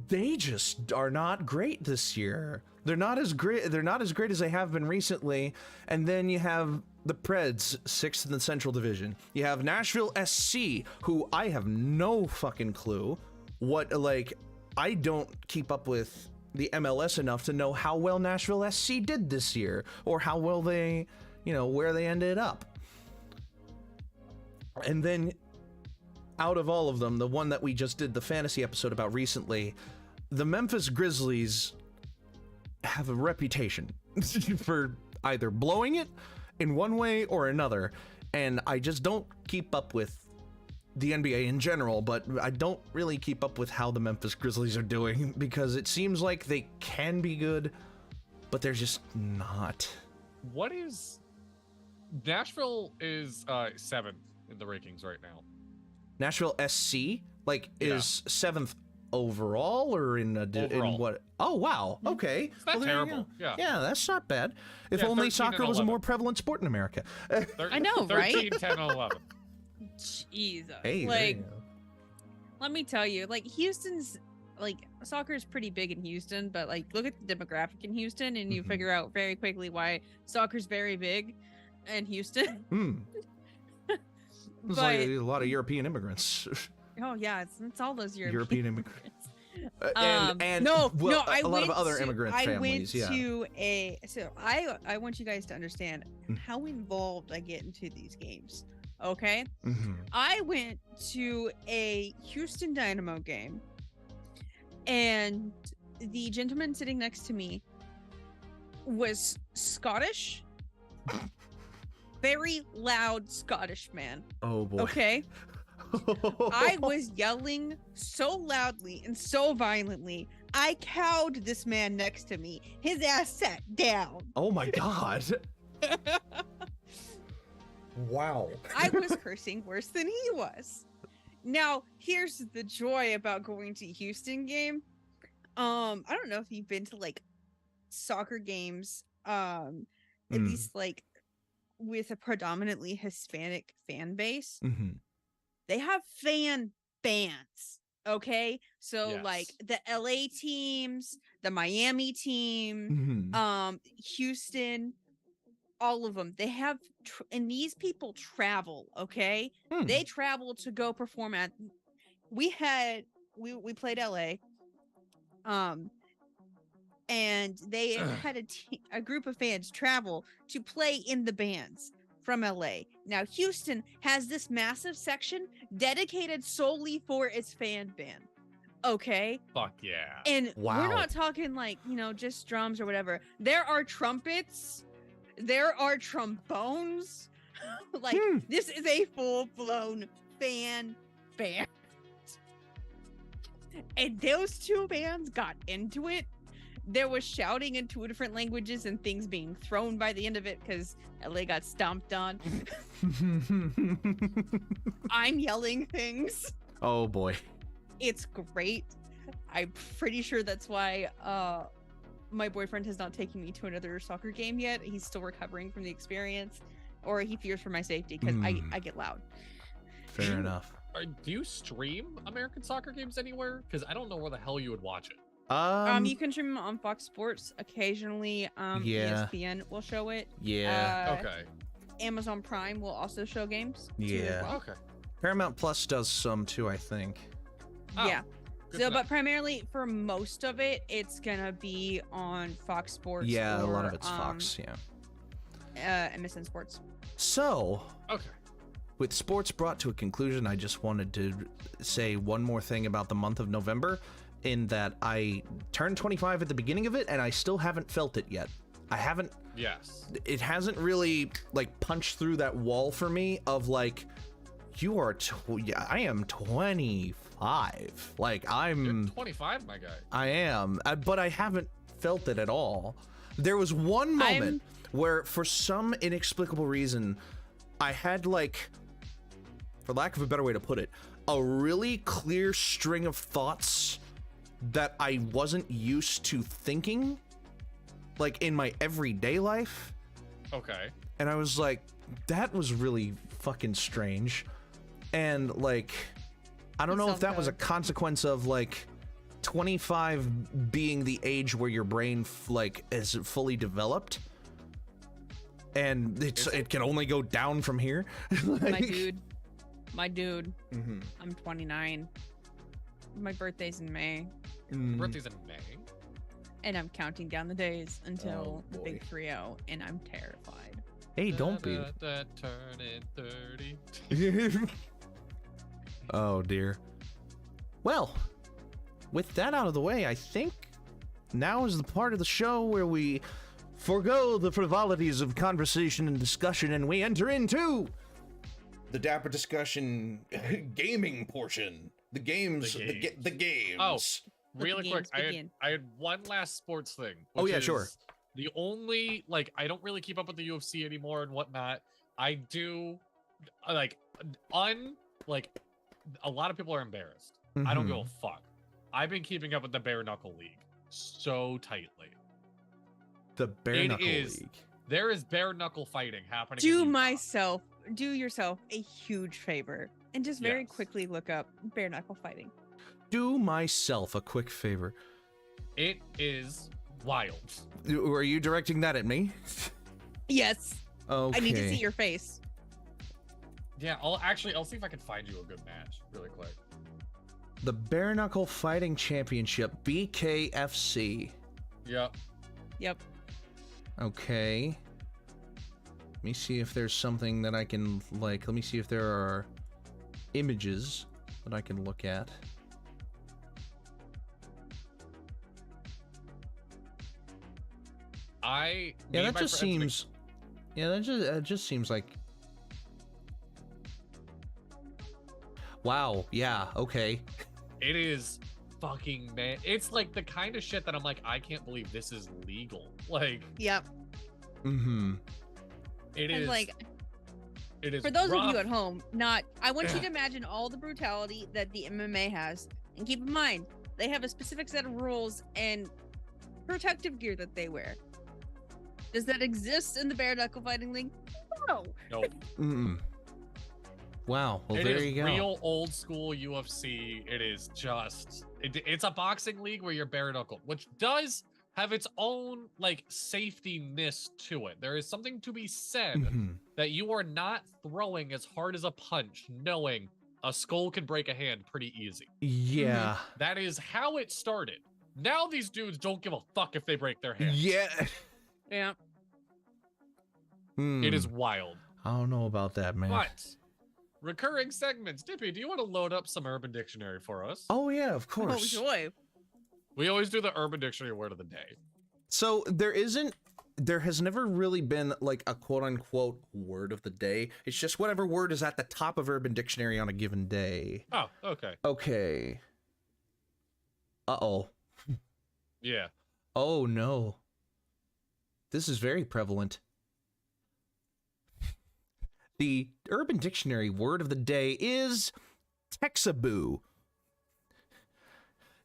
they just are not great this year. They're not as great as they have been recently. And then you have the Preds, 6th in the Central Division. You have Nashville SC, who I have no fucking clue what, like, I don't keep up with the MLS enough to know how well Nashville SC did this year, or how well they, where they ended up. And then out of all of them, the one that we just did the fantasy episode about recently, the Memphis Grizzlies have a reputation for either blowing it in one way or another, and I just don't keep up with the NBA in general, but I don't really keep up with how the Memphis Grizzlies are doing, because it seems like they can be good, but they're just not. What is Nashville is 7th in the rankings right now. Nashville SC Yeah. is 7th overall, or in Overall. what? Oh wow, okay. It's not Well, there you terrible. go. Yeah. Yeah, that's not bad. If Yeah, only 13 soccer and was a 11. more prevalent sport in America. I know, right? 13, 10, and 11. Jesus. Hey, there Like, you go. let me tell you, like Houston's like soccer is pretty big in Houston, but like look at the demographic in Houston and you Mhm. figure out very quickly why soccer's very big in Houston. It's But like a lot of European immigrants. oh yeah, it's all those European, European immigrants. immigrants. And no, well, I a lot of went other to- immigrant I families. went Yeah. to a so I want you guys to understand Mm. how involved I get into these games. Okay, Mhm. I went to a Houston Dynamo game, and the gentleman sitting next to me was Scottish, very loud Scottish man. Oh boy. Okay. I was yelling so loudly and so violently, I cowed this man next to me. His ass sat down. Oh my God. Wow. I was cursing worse than he was. Now, here's the joy about going to Houston game. I don't know if you've been to like soccer games, at least like with a predominantly Hispanic fan base. Mm-hmm. They have fan bands. Okay, so Yes. like the LA teams, the Miami team, Mm-hmm. Houston, all of them. They have, and these people travel. Okay, Hmm. they travel to go perform at. We played LA, and they had a group of fans travel to play in the bands from LA. Now Houston has this massive section dedicated solely for its fan band. Okay. Fuck yeah. And Wow. we're not talking like, just drums or whatever. There are trumpets, there are trombones. Like this is a full-blown fan band. And those two bands got into it. There was shouting in 2 different languages and things being thrown by the end of it because LA got stomped on. I'm yelling things. Oh boy. It's great. I'm pretty sure that's why my boyfriend has not taken me to another soccer game yet. He's still recovering from the experience, or he fears for my safety because I get loud. Fair enough. Do you stream American soccer games anywhere? Because I don't know where the hell you would watch it. You can stream them on Fox Sports occasionally. Yeah. ESPN will show it. Yeah. Okay. Amazon Prime will also show games. too, Yeah. as well. Okay. Paramount Plus does some too, I think. Oh, Yeah. good So, to know. but primarily for most of it, it's gonna be on Fox Sports. Yeah, a lot of or, it's Fox, yeah. MSN Sports. So, Okay. with sports brought to a conclusion, I just wanted to say one more thing about the month of November, in that I turned 25 at the beginning of it, and I still haven't felt it yet. I haven't, Yes. it hasn't really, like, punched through that wall for me of, like, you are, I am 25. Like, You're I'm... 25, my guy. I am, but I haven't felt it at all. There was one moment where, for some inexplicable reason, I had, like, for lack of a better way to put it, a really clear string of thoughts that I wasn't used to thinking, like, in my everyday life. Okay. And I was like, that was really fucking strange. And, like, I don't know if that was a consequence of, like, 25 being the age where your brain, like, is fully developed. And it can only go down from here. Like, My dude. mm-hmm. I'm 29. My birthday's in May, Birthday's in May. and I'm counting down the days until the boy. big 3-0, and I'm terrified. Hey, don't be. Turning 30. Oh dear. Well, with that out of the way, I think now is the part of the show where we forego the frivolities of conversation and discussion, and we enter into the Dapper discussion gaming portion. The games. The games. Oh, Let really the quick, games begin. I had one last sports thing. Oh, which yeah, sure. is The only, like, I don't really keep up with the UFC anymore and whatnot. I do, like, a lot of people are embarrassed. I don't give a fuck. I've been keeping up with the Bare Knuckle League so tightly. The Bare Knuckle is- League. There is bare knuckle fighting happening. Do yourself a huge favor and just very Yes. quickly look up bare knuckle fighting. Do myself a quick favor. It is wild. Are you directing that at me? Yes. Okay. I need to see your face. Yeah, I'll see if I can find you a good match really quick. The Bare Knuckle Fighting Championship, BKFC. Yep. Yep. Okay. Let me see if there's something that I can, like, let me see if there are images that I can look at. Yeah, That just seems like, wow, yeah, okay. It is fucking man. It's like the kind of shit that I'm like, I can't believe this is legal. Like, Yep. Mm-hmm. It And is like, it is for those rough. of you at home, I want you to imagine all the brutality that the MMA has, and keep in mind they have a specific set of rules and protective gear that they wear. Does that exist in the bare knuckle fighting league? No. Nope. Wow. Well, It there is you go. real old school UFC. It is just it's a boxing league where you're bare knuckle, which does have its own like safety-ness to it. There is something to be said Mhm. that you are not throwing as hard as a punch, knowing a skull can break a hand pretty easy. Yeah. That is how it started. Now these dudes don't give a fuck if they break their hands. Yeah. Yeah. It is wild. I don't know about that, man. But recurring segments. Dippy, do you want to load up some Urban Dictionary for us? Oh yeah, of Oh course. joy. We always do the Urban Dictionary word of the day. So there has never really been like a quote unquote word of the day. It's just whatever word is at the top of Urban Dictionary on a given day. Oh, okay. Okay. Uh-oh. Yeah. Oh no. This is very prevalent. The Urban Dictionary word of the day is Texaboo.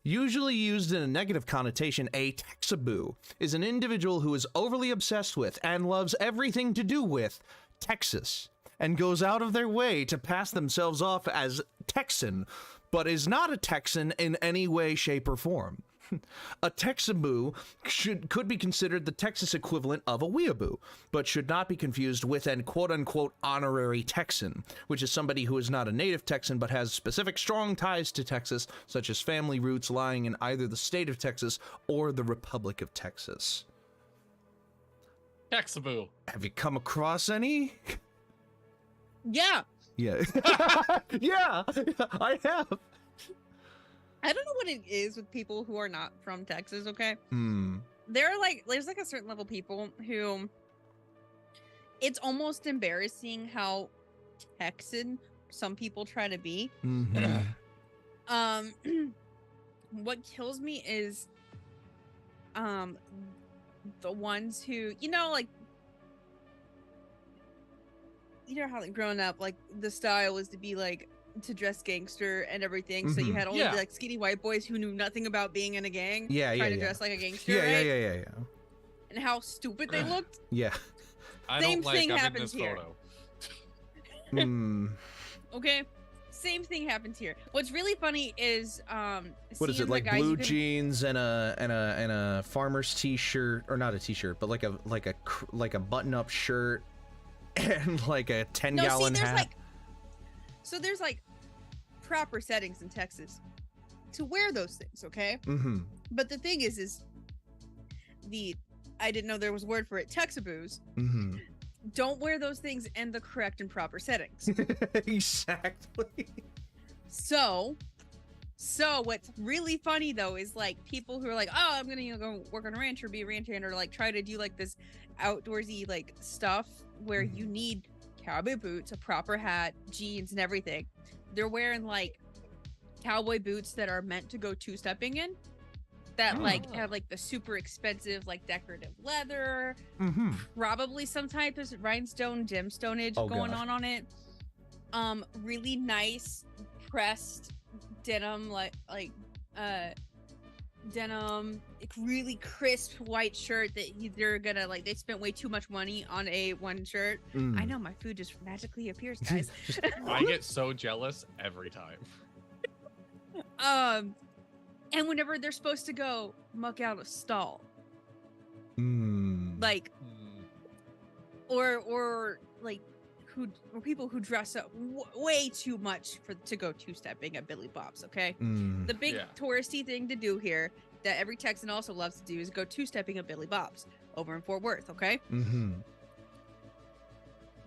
Usually used in a negative connotation, a Texaboo is an individual who is overly obsessed with and loves everything to do with Texas and goes out of their way to pass themselves off as Texan, but is not a Texan in any way, shape, or form. A Texaboo could be considered the Texas equivalent of a weeaboo, but should not be confused with an quote-unquote honorary Texan, which is somebody who is not a native Texan but has specific strong ties to Texas, such as family roots lying in either the state of Texas or the Republic of Texas. Texaboo. Have you come across any? Yeah. Yeah. Yeah, I have. I don't know what it is with people who are not from Texas, okay? Hmm. There's like a certain level of people who it's almost embarrassing how Texan some people try to be. Mm-hmm. What kills me is the ones who, like, you know how like growing up, like the style was to be like to dress gangster and everything. So you had all of the like skinny white boys who knew nothing about being in a gang. Trying to dress like a gangster. Yeah. And how stupid they looked. Yeah. I Same don't like thing I'm in happens this here. photo. Okay. Same thing happens here. What's really funny is What is it, like blue jeans and a farmer's t-shirt, or not a t-shirt, but like a button-up shirt and like a 10-gallon hat. So there's like proper settings in Texas to wear those things, okay? Mm-hmm. But the thing is I didn't know there was a word for it, Texaboos. Mm-hmm. Don't wear those things in the correct and proper settings. Exactly. So what's really funny though is like people who are like, oh, I'm gonna go work on a ranch or be a ranch hand, or like try to do like this outdoorsy like stuff where you need cowboy boots, a proper hat, jeans, and everything. They're wearing like cowboy boots that are meant to go two-stepping in, that like have like the super expensive like decorative leather, probably some type of rhinestone gemstonage going on it. Really nice pressed denim, denim, really crisp white shirt that they're gonna like. They spent way too much money on one shirt. I know, my food just magically appears, guys. I get so jealous every time. And whenever they're supposed to go muck out a stall, like, or like or people who dress up way too much to go two-stepping at Billy Bob's, okay? The big touristy thing to do here that every Texan also loves to do is go two-stepping at Billy Bob's over in Fort Worth, okay?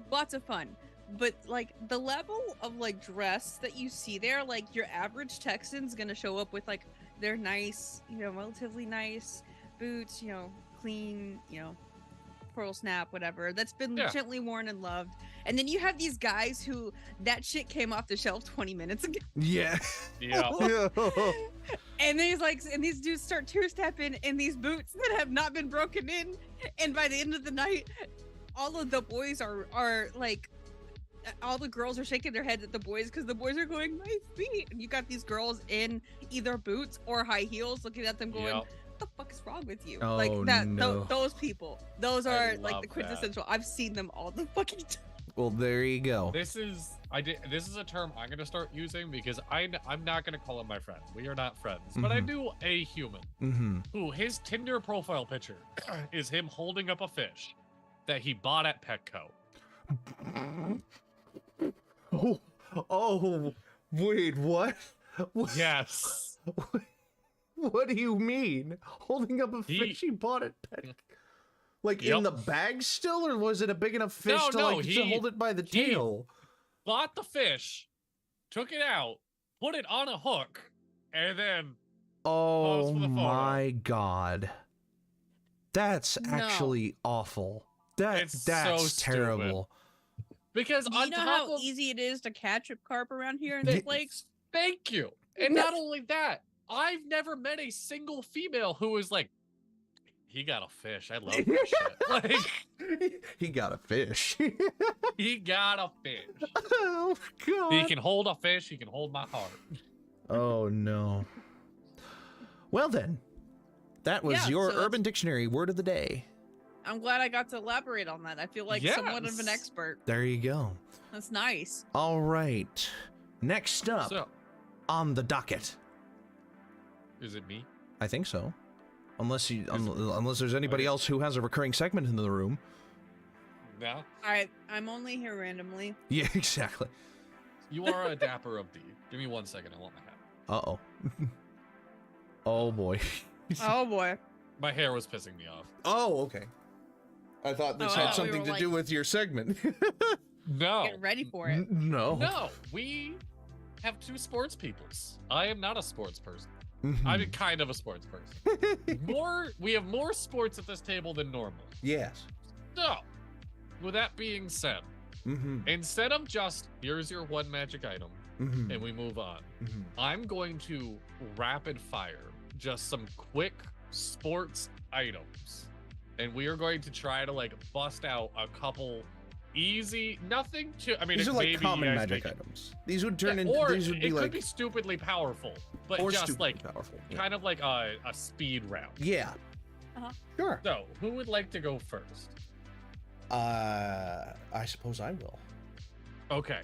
Lots of fun. But like the level of like dress that you see there, like your average Texan's gonna show up with like their nice, relatively nice boots, clean, pearl snap, whatever, that's been gently worn and loved. And then you have these guys who that shit came off the shelf 20 minutes ago. Yeah. And these dudes start two-stepping in these boots that have not been broken in, and by the end of the night all of the boys are like, all the girls are shaking their heads at the boys because the boys are going, my feet. And you got these girls in either boots or high heels looking at them going, Yep. what the fuck is wrong with you? Oh, like that, no. those people, those I are love like the that. quintessential. I've seen them all the fucking time. Well, there you go. This is a term I'm gonna start using because I'm not gonna call him my friend. We are not friends, but I Mhm. knew a human Mm-hmm. who his Tinder profile picture is him holding up a fish that he bought at Petco. Oh, wait, what? Yes. What do you mean? Holding up a He- fish he bought at Petco? Like Yep. in the bag still, or was it a big enough fish No, to no, like to he- hold it by the he- tail? Bought the fish, took it out, put it on a hook, and then Oh for the photo. my god. That's No. actually awful. It's so That's stupid. terrible. because Do you on know top how of easy it is to catch a carp around here in Ye- these lakes? thank you, and not only that, I've never met a single female who is like, he got a fish. I love that shit. Like, He got a fish. he got a fish. Oh god. He can hold a fish. He can hold my heart. Oh no. Well then, that was Yeah, your so that's- Urban Dictionary word of the day. I'm glad I got to elaborate on that. I feel like somewhat of an Yes. expert. There you go. That's nice. All right. Next up So, on the docket. is it me? I think so. Unless you, Is it- unless there's anybody Okay. else who has a recurring segment in the room. No. All right, I'm only here randomly. Yeah, exactly. You are a Dapper D. Give me 1 second. I want my hat. Uh-oh. Oh boy. Oh boy. My hair was pissing me off. Oh, okay. I thought this Oh, had we something were to like- do with your segment. No. Get ready for it. No. No. We have two sports peoples. I am not a sports person. Mhm. I'm kind of a sports person. We have more sports at this table than normal. Yes. So, with that being said, Mm-hmm. instead of just here's your one magic item Mm-hmm. and we move on, Mm-hmm. I'm going to rapid fire just some quick sports items. And we are going to try to like bust out a couple easy, nothing to, I mean, These it are may like be common you guys magic make- items. These would turn Yeah, into. or These would be it like. could be stupidly powerful, but or just stupidly like powerful. Yeah. kind of like a speed round. Yeah. Uh-huh. Sure. So, who would like to go first? I suppose I will. Okay.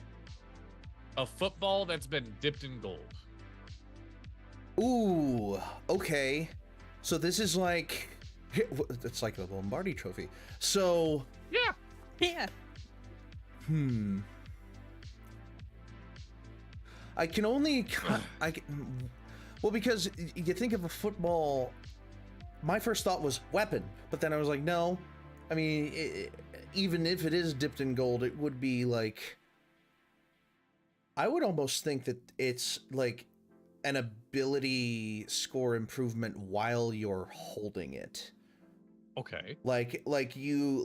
A football that's been dipped in gold. Ooh. Okay. So this is like. It's like the Lombardi Trophy. So. Yeah. Yeah. I can only. Well, because you think of a football. My first thought was weapon, but then I was like, no. I mean, even if it is dipped in gold, it would be like. I would almost think that it's like an ability score improvement while you're holding it. Okay. Like you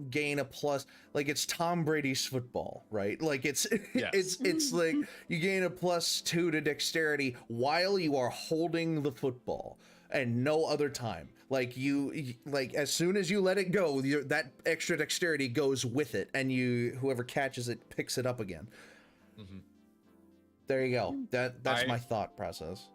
gain a plus, like it's Tom Brady's football, right? Like it's Yes. it's like you gain a +2 to dexterity while you are holding the football and no other time. Like like as soon as you let it go, that extra dexterity goes with it, and whoever catches it picks it up again. Mm-hmm. There you go. That's I- my thought process.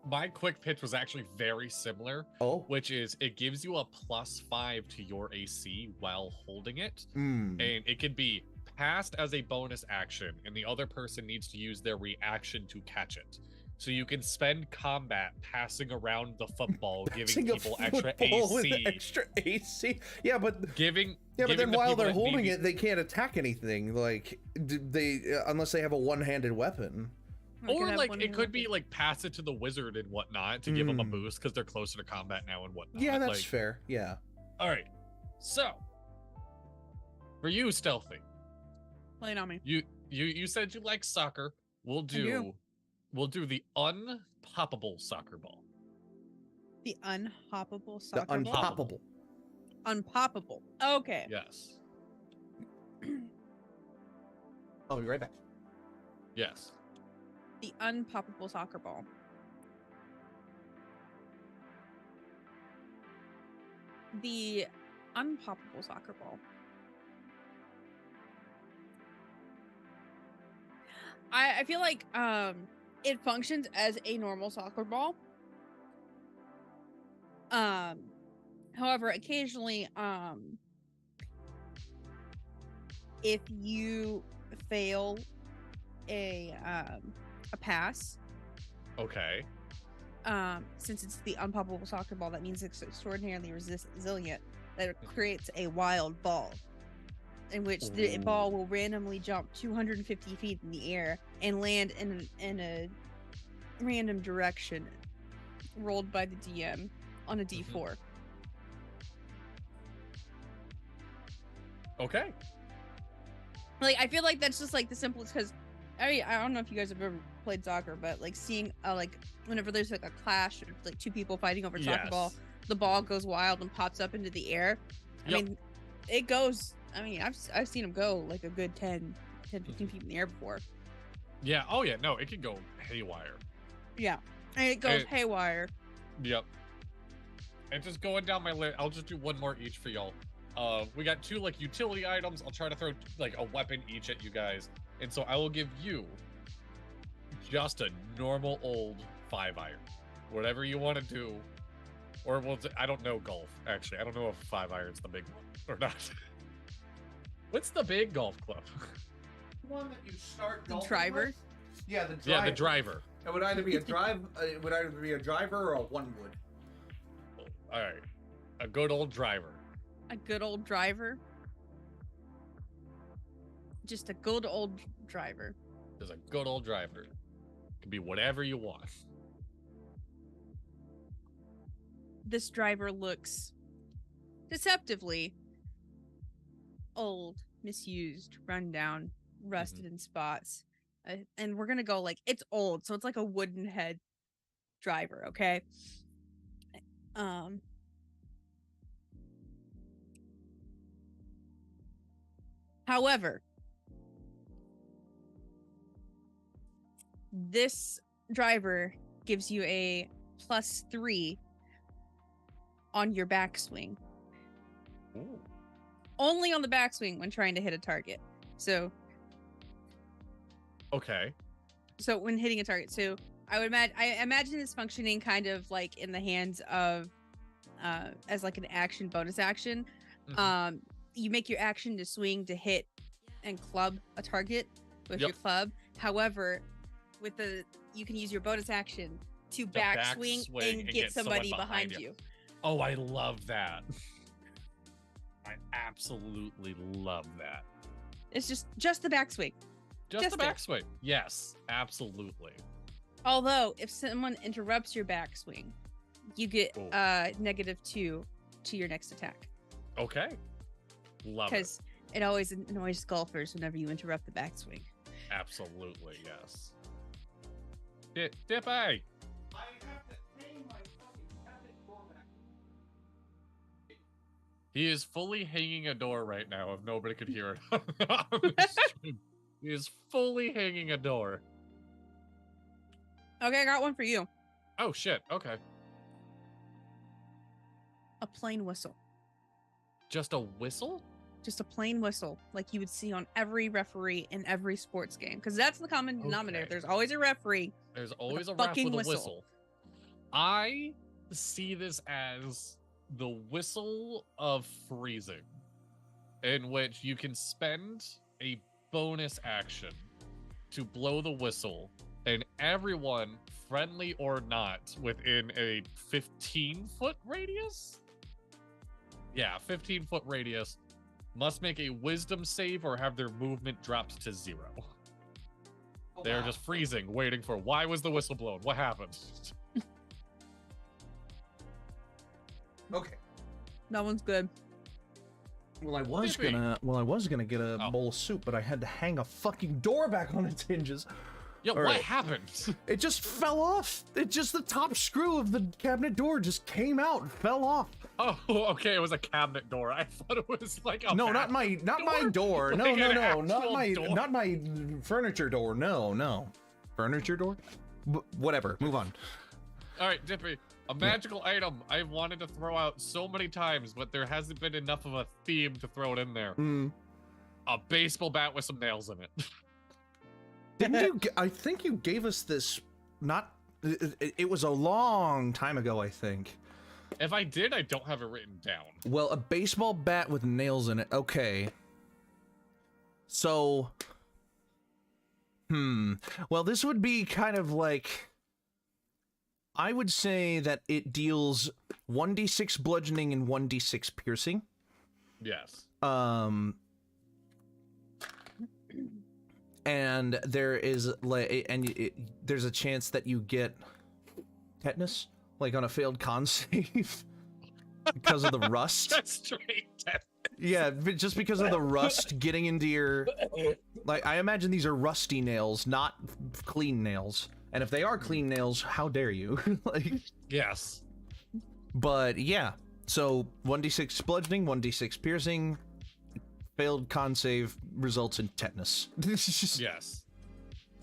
My quick pitch was actually very similar, Oh. which is it gives you a +5 to your AC while holding it, Mm. and it could be passed as a bonus action, and the other person needs to use their reaction to catch it. So you can spend combat passing around the football, Passing giving a people extra football with AC. extra AC. Yeah, but Giving but giving then the while people they're that need holding these- it, they can't attack anything. Like they unless they have a one-handed weapon. I can or have like one it could more. be like pass it to the wizard and whatnot to give them a Mm. boost because they're closer to combat now and whatnot. Yeah, that's like, fair. Yeah. all right. So for you, Stealthy, Playing on me. you said you like soccer. We'll do. do the unpoppable soccer ball. The unhoppable The soccer ball. unpoppable. Unpoppable. Okay. Yes. I'll be right back. Yes. The unpoppable soccer ball. The unpoppable soccer ball I feel like it functions as a normal soccer ball. However, occasionally, if you fail a pass, Okay. since it's the unpoppable soccer ball, that means it's extraordinarily resilient. That it creates a wild ball, in which the ball will randomly jump 250 feet in the air and land in a random direction, rolled by the DM on a D4. Okay. Like, I feel like that's just like the simplest, because I don't know if you guys have ever played soccer, but like seeing like whenever there's like a clash, or like two people fighting over a soccer ball, the ball goes wild and pops up into the air. I mean, it goes. I mean, I've seen them go like a good 10, 15 feet in the air before. Yeah. Oh yeah. No, it can go haywire. Yeah, and it goes haywire. Yep. And just going down my list, I'll just do one more each for y'all. We got 2 like utility items. I'll try to throw like a weapon each at you guys, and so I will give you just a normal old 5-iron, whatever you want to do. Or I don't know golf, actually. I don't know if 5-iron's the big one or not. What's the big golf club? One that you start the driver? With? Yeah, the driver. Yeah, the driver. It would either be a drive. It would either be a driver or a one wood. All right, a good old driver. A good old driver. Just a good old driver. Just a good old driver. Can be whatever you want. This driver looks deceptively old, misused, run down, rusted in spots. And we're gonna go like, it's old, so it's like a wooden head driver, okay? However, this driver gives you a +3 on your backswing. Ooh. Only on the backswing when trying to hit a target. So Okay. So when hitting a target, so I imagine this functioning kind of like in the hands of as like an action bonus action. You make your action to swing to hit and club a target with your club. However, with you can use your bonus action to backswing and get somebody behind you. Oh, I love that. I absolutely love that. It's just the backswing. Just the backswing. Yes, absolutely. Although, if someone interrupts your backswing, you get -2 to your next attack. Okay. Love it. Because it always annoys golfers whenever you interrupt the backswing. Absolutely, yes. Dip A. I have to hang my fucking cabinet door back. He is fully hanging a door right now if nobody could hear it. He is fully hanging a door. Okay, I got one for you. Oh, shit. Okay. A plain whistle. Just a whistle? Just a plain whistle, like you would see on every referee in every sports game. Because that's the common denominator. There's always a referee. There's always a ref with a whistle. I see this as the whistle of freezing, in which you can spend a bonus action to blow the whistle, and everyone, friendly or not, within a 15-foot radius? Yeah, 15-foot radius must make a wisdom save or have their movement dropped to 0. Oh, They're just freezing, waiting for why was the whistle blown? What happened? Okay. That one's good. Well, I was gonna get a bowl of soup, but I had to hang a fucking door back on its hinges. Yo, what happened? It just fell off. The top screw of the cabinet door just came out and fell off. Oh, okay, it was a cabinet door. I thought it was like a not my door. Like No, not my furniture door. No. Furniture door? Whatever, move on. All right, Dippy, a magical item I've wanted to throw out so many times, but there hasn't been enough of a theme to throw it in there. A baseball bat with some nails in it. Didn't you? I think you gave us this. Not. It was a long time ago, I think. If I did, I don't have it written down. Well, a baseball bat with nails in it. Okay. So. Well, this would be kind of like. I would say that it deals 1d6 bludgeoning and 1d6 piercing. Yes. And there is there's a chance that you get tetanus, like on a failed con save, because of the rust. That's straight tetanus. Yeah, but just because of the rust getting into your, like, I imagine these are rusty nails, not clean nails. And if they are clean nails, how dare you? Like, yes. But yeah, so 1d6 bludgeoning, 1d6 piercing. Failed con save results in tetanus. Yes.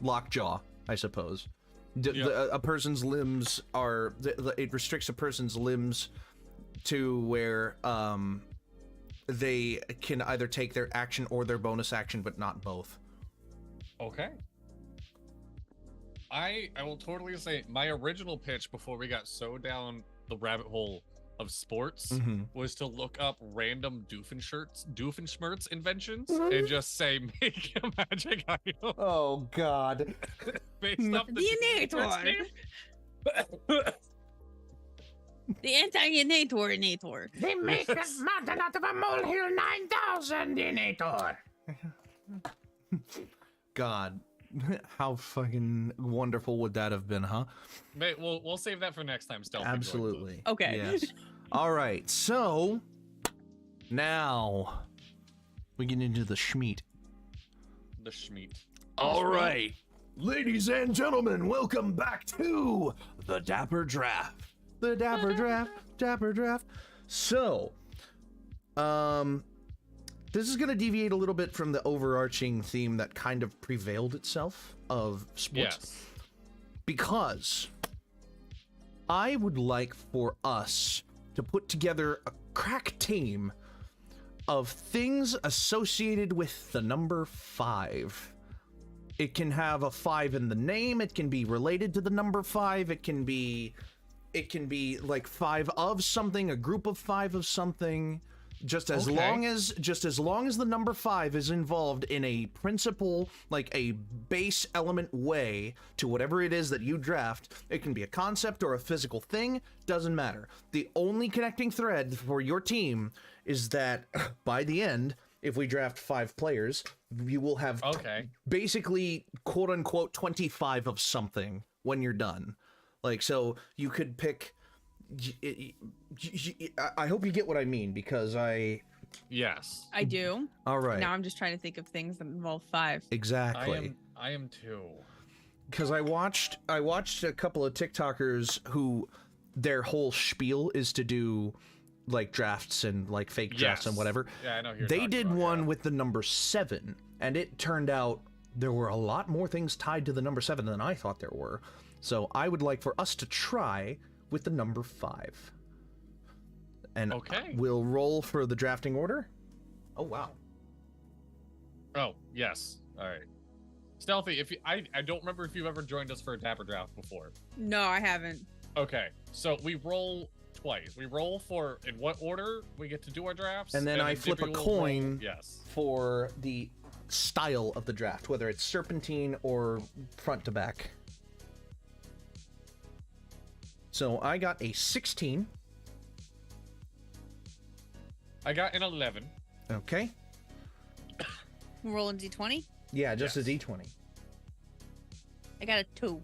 Lockjaw, I suppose. Yep. A person's limbs are... It restricts a person's limbs to where they can either take their action or their bonus action, but not both. Okay. I will totally say my original pitch before we got so down the rabbit hole of sports was to look up random Doofenshmirtz inventions and just say make a magic item Oh god. based off the Denator. The anti-Nator. They make this mountain out of a molehill 9,000 Denator. God. How fucking wonderful would that have been, huh? We'll save that for next time. Stealth. Absolutely. Okay. Yes. All right. So now we get into the schmeat. The Schmeat. All right, ladies and gentlemen, welcome back to the Dapper Draft. The Dapper Draft. Dapper Draft. So, this is going to deviate a little bit from the overarching theme that kind of prevailed itself of sports. Yes. Because I would like for us to put together a crack team of things associated with the number 5. It can have a 5 in the name, it can be related to the number 5, it can be like 5 of something, a group of 5 of something. Just as long as the number 5 is involved in a principle, like a base element way to whatever it is that you draft, it can be a concept or a physical thing, doesn't matter. The only connecting thread for your team is that by the end, if we draft 5 players, you will have basically quote unquote 25 of something when you're done. Like, so you could pick. I hope you get what I mean, because Yes. I do. All right. Now I'm just trying to think of things that involve 5. Exactly. I am too. Because I watched a couple of TikTokers who their whole spiel is to do like drafts and like fake drafts and whatever. Yeah, I know who you're They talking did about, one with the number 7, and it turned out there were a lot more things tied to the number 7 than I thought there were. So I would like for us to try with the number 5. And we'll roll for the drafting order. Oh, wow. Oh, yes. All right. Stealthy, if you, I don't remember if you've ever joined us for a Dapper Draft before. No, I haven't. Okay, so we roll twice. We roll for in what order we get to do our drafts. And then I flip a coin yes. for the style of the draft, whether it's serpentine or front to back. So I got a 16. I got an 11. Okay. We're rolling D20? Yeah, just a D20. I got a 2.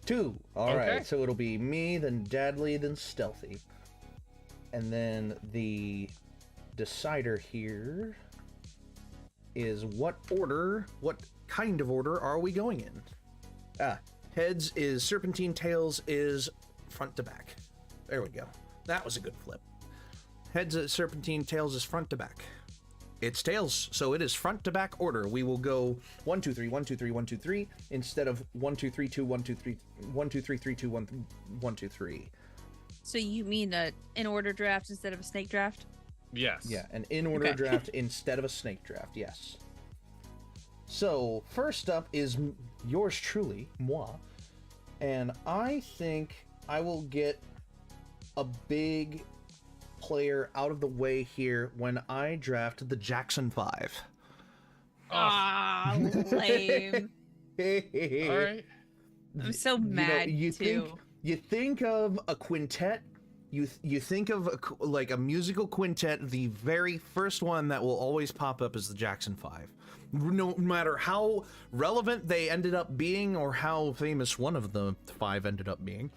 2. All right, so it'll be me, then Dadley, then Stealthy. And then the decider here is what kind of order are we going in? Heads is serpentine, tails is front to back. There we go. That was a good flip. Heads is serpentine, tails is front to back. It's tails, so it is front to back order. We will go 1 2 3 1 2 3 1 2 3 instead of 1 2 3 2 1 2 3 1 2 3 3 2 1 1 2 3. So you mean an in order draft instead of a snake draft? Yes. Yeah, an in order draft instead of a snake draft. Yes. So, first up is yours truly, moi. And I think I will get a big player out of the way here when I draft the Jackson 5. Ah, lame. All right. I'm so mad too. You think of a quintet. You think of like a musical quintet. The very first one that will always pop up is the Jackson 5. No matter how relevant they ended up being or how famous one of the 5 ended up being,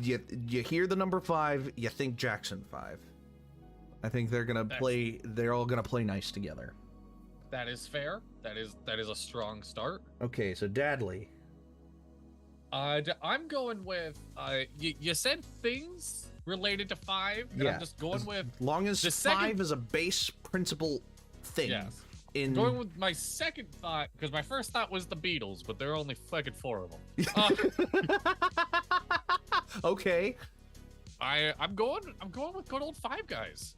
you hear the number 5, you think Jackson 5. I think they're gonna play. They're all gonna play nice together. That is fair. That is a strong start. Okay, so Dadley. I'm going with you said things related to 5, and I'm just going with long as the 5 is a base principal thing. Yes. In going with my second thought, because my first thought was the Beatles, but there are only fucking 4 of them. Okay. I'm going with good old 5 Guys.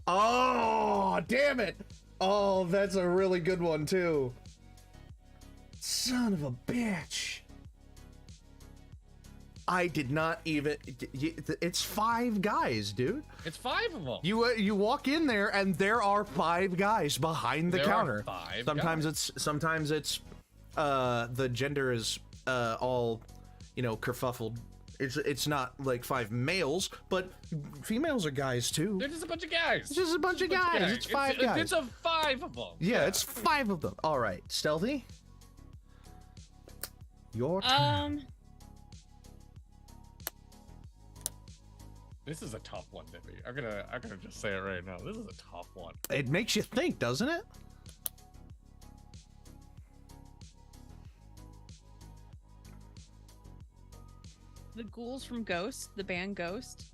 Oh, damn it. Oh, that's a really good one too. Son of a bitch. I did not even. It's 5 guys, dude. It's 5 of them. You walk in there and there are 5 guys behind the counter. Are 5 Sometimes it's the gender is all, kerfuffled. It's not like 5 males, but females are guys too. They're just a bunch of guys. It's just a bunch of guys. It's 5 guys. It's a 5 of them. Yeah, it's 5 of them. All right, Stealthy. Your turn. This is a tough one, Dippy. I'm gonna just say it right now. This is a tough one. It makes you think, doesn't it? The ghouls from Ghost, the band Ghost.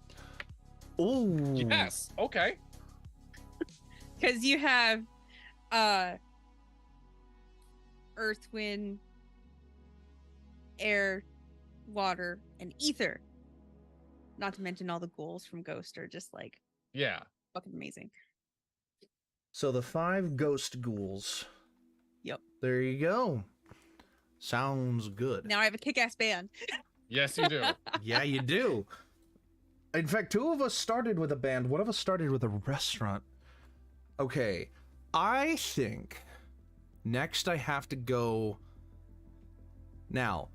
Ooh. Yes. Okay. Because you have earth, wind, air, water, and ether. Not to mention all the ghouls from Ghost are just like fucking amazing. So the 5 ghost ghouls. Yep. There you go. Sounds good. Now I have a kick-ass band. Yes, you do. Yeah, you do. In fact, 2 of us started with a band. One of us started with a restaurant. Okay. I think next I have to go. Now,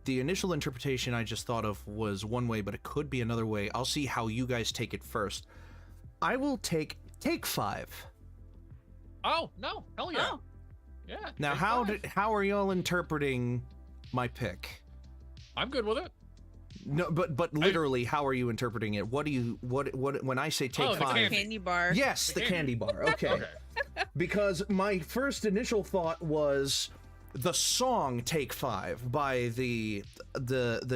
the initial interpretation I just thought of was one way, but it could be another way. I'll see how you guys take it first. I will take 5. Oh, no. Hell yeah. Oh. Yeah. Now, how are y'all interpreting my pick? I'm good with it. No, but literally, how are you interpreting it? What when I say take 5? Candy bar. Yes, the candy bar. Okay. Because my first initial thought was the song "Take 5" by the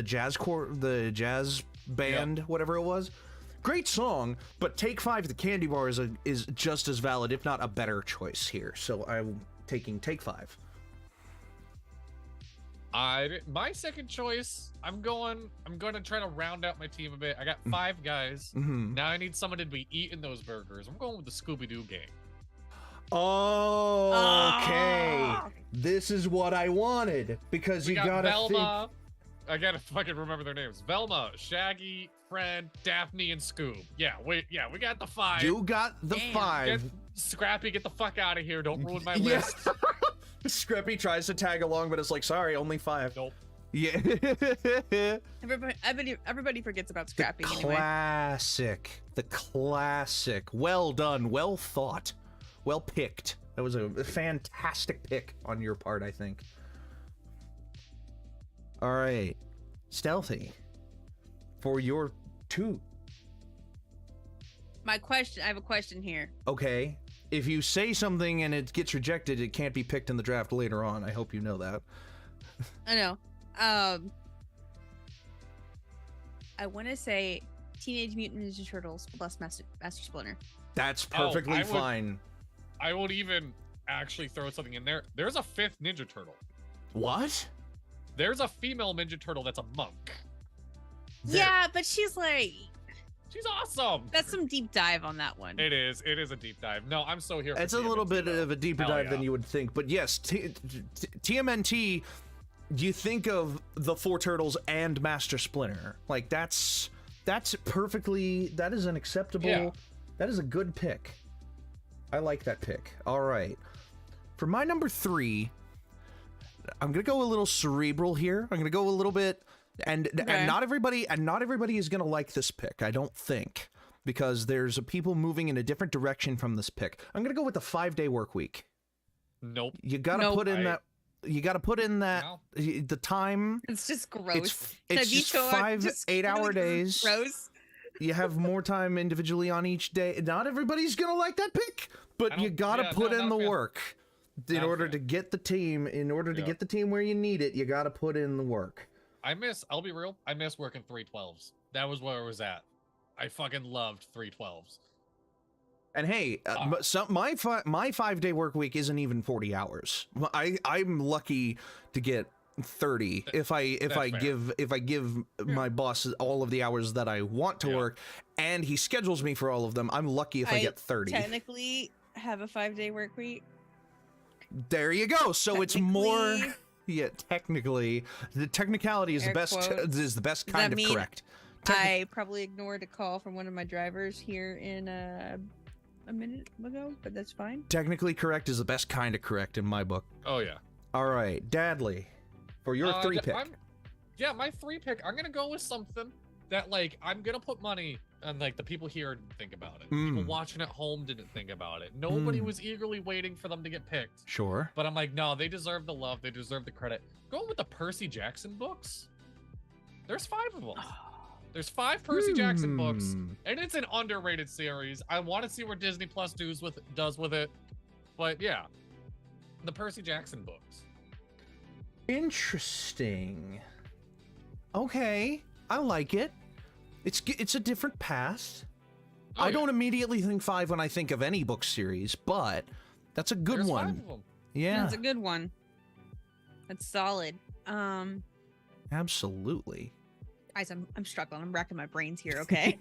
jazz band, whatever it was. Great song, but "Take 5" the candy bar is just as valid, if not a better choice here. So I'm taking "Take 5." My second choice, I'm going to try to round out my team a bit. I got 5 guys. Mm-hmm. Now I need someone to be eating those burgers. I'm going with the Scooby-Doo gang. Okay. This is what I wanted, because We you got gotta Velma. I gotta fucking remember their names. Velma, Shaggy, Fred, Daphne, and Scoob. Yeah, we got the 5. You got the Damn. 5. Scrappy, get the fuck out of here. Don't ruin my Yeah. list. Scrappy tries to tag along, but it's like, sorry, only 5. Nope. Yeah. Everybody forgets about Scrappy the anyway. classic. The classic. Well done. Well thought. Well picked. That was a fantastic pick on your part, I think. All right. Stealthy. For your 2. I have a question here. Okay. If you say something and it gets rejected, it can't be picked in the draft later on. I hope you know that. I know. I want to say Teenage Mutant Ninja Turtles plus Master Splinter. That's perfectly fine. I would even actually throw something in there. There's a 5th Ninja Turtle. What? There's a female Ninja Turtle that's a monk. Yeah, but she's like She's awesome. That's some deep dive on that one. It is a deep dive. No, I'm so here for It's a little TMNT, bit though. of a deeper Hell dive yeah. than you would think, but yes, TMNT. You think of the Four Turtles and Master Splinter, like that's perfectly. That is an acceptable. Yeah. That is a good pick. I like that pick. All right, for my number 3, I'm gonna go a little cerebral here. I'm gonna go a little bit, and not everybody is gonna like this pick. I don't think, because there's people moving in a different direction from this pick. I'm gonna go with the 5-day work week. Nope. You gotta put in that. You got to put in that the time. It's just gross. It's just 5 8-hour days. Gross. You have more time individually on each day. Not everybody's gonna like that pick, but you got to put in the work in order to get the team. In order to get the team where you need it, you got to put in the work. I'll be real. I miss working 312s. That was where I was at. I fucking loved 312s. And hey, my 5-day work week isn't even 40 hours. I'm lucky to get 30 if I give my boss all of the hours that I want to work, and he schedules me for all of them. I'm lucky if I get 30. Technically, have a 5-day work week. There you go. So it's more. Yeah, technically, the technicality is the best kind of correct. I probably ignored a call from one of my drivers here in a minute ago, but that's fine. Technically correct is the best kind of correct in my book. Oh yeah. All right, Dadley, for your 3 pick. My 3 pick. I'm gonna go with something that like I'm gonna put money on. Like the people here didn't think about it. People watching at home didn't think about it. Nobody was eagerly waiting for them to get picked. Sure. But I'm like, no, they deserve the love. They deserve the credit. Going with the Percy Jackson books. There's 5 of them. There's 5 Percy Jackson books, and it's an underrated series. I want to see where Disney Plus does with it, but yeah, the Percy Jackson books. Interesting. Okay, I like it. It's a different path. I don't immediately think 5 when I think of any book series, but that's a good one. 5 of them. Yeah, that's a good one. That's solid. Absolutely. Guys, I'm struggling. I'm racking my brains here. Okay.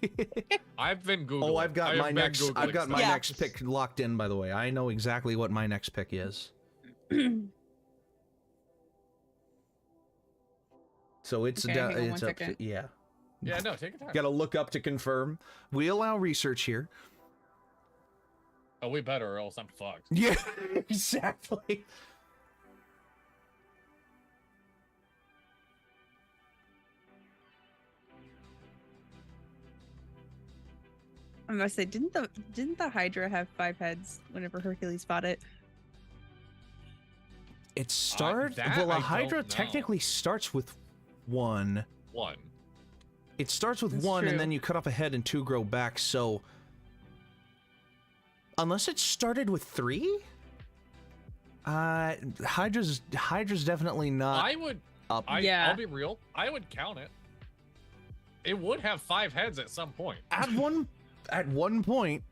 I've been Googling. Oh, I've got my next. I've got my Yeah. next pick locked in. By the way, I know exactly what my next pick is. So it's Okay, hang on it's one up to, second. yeah. Yeah, no, take your time. Got to look up to confirm. We allow research here. Oh, we better, or else I'm fucked. Yeah, exactly. I must say, didn't the Hydra have 5 heads whenever Hercules fought it? It starts. that Well, a I Hydra don't know. technically starts with 1. 1. It starts with That's 1, true. and then you cut off a head and 2 grow back. So, unless it started with 3, Hydra's definitely not I would. up. Yeah. I'll be real. I would count it. It would have 5 heads at some point. At one point.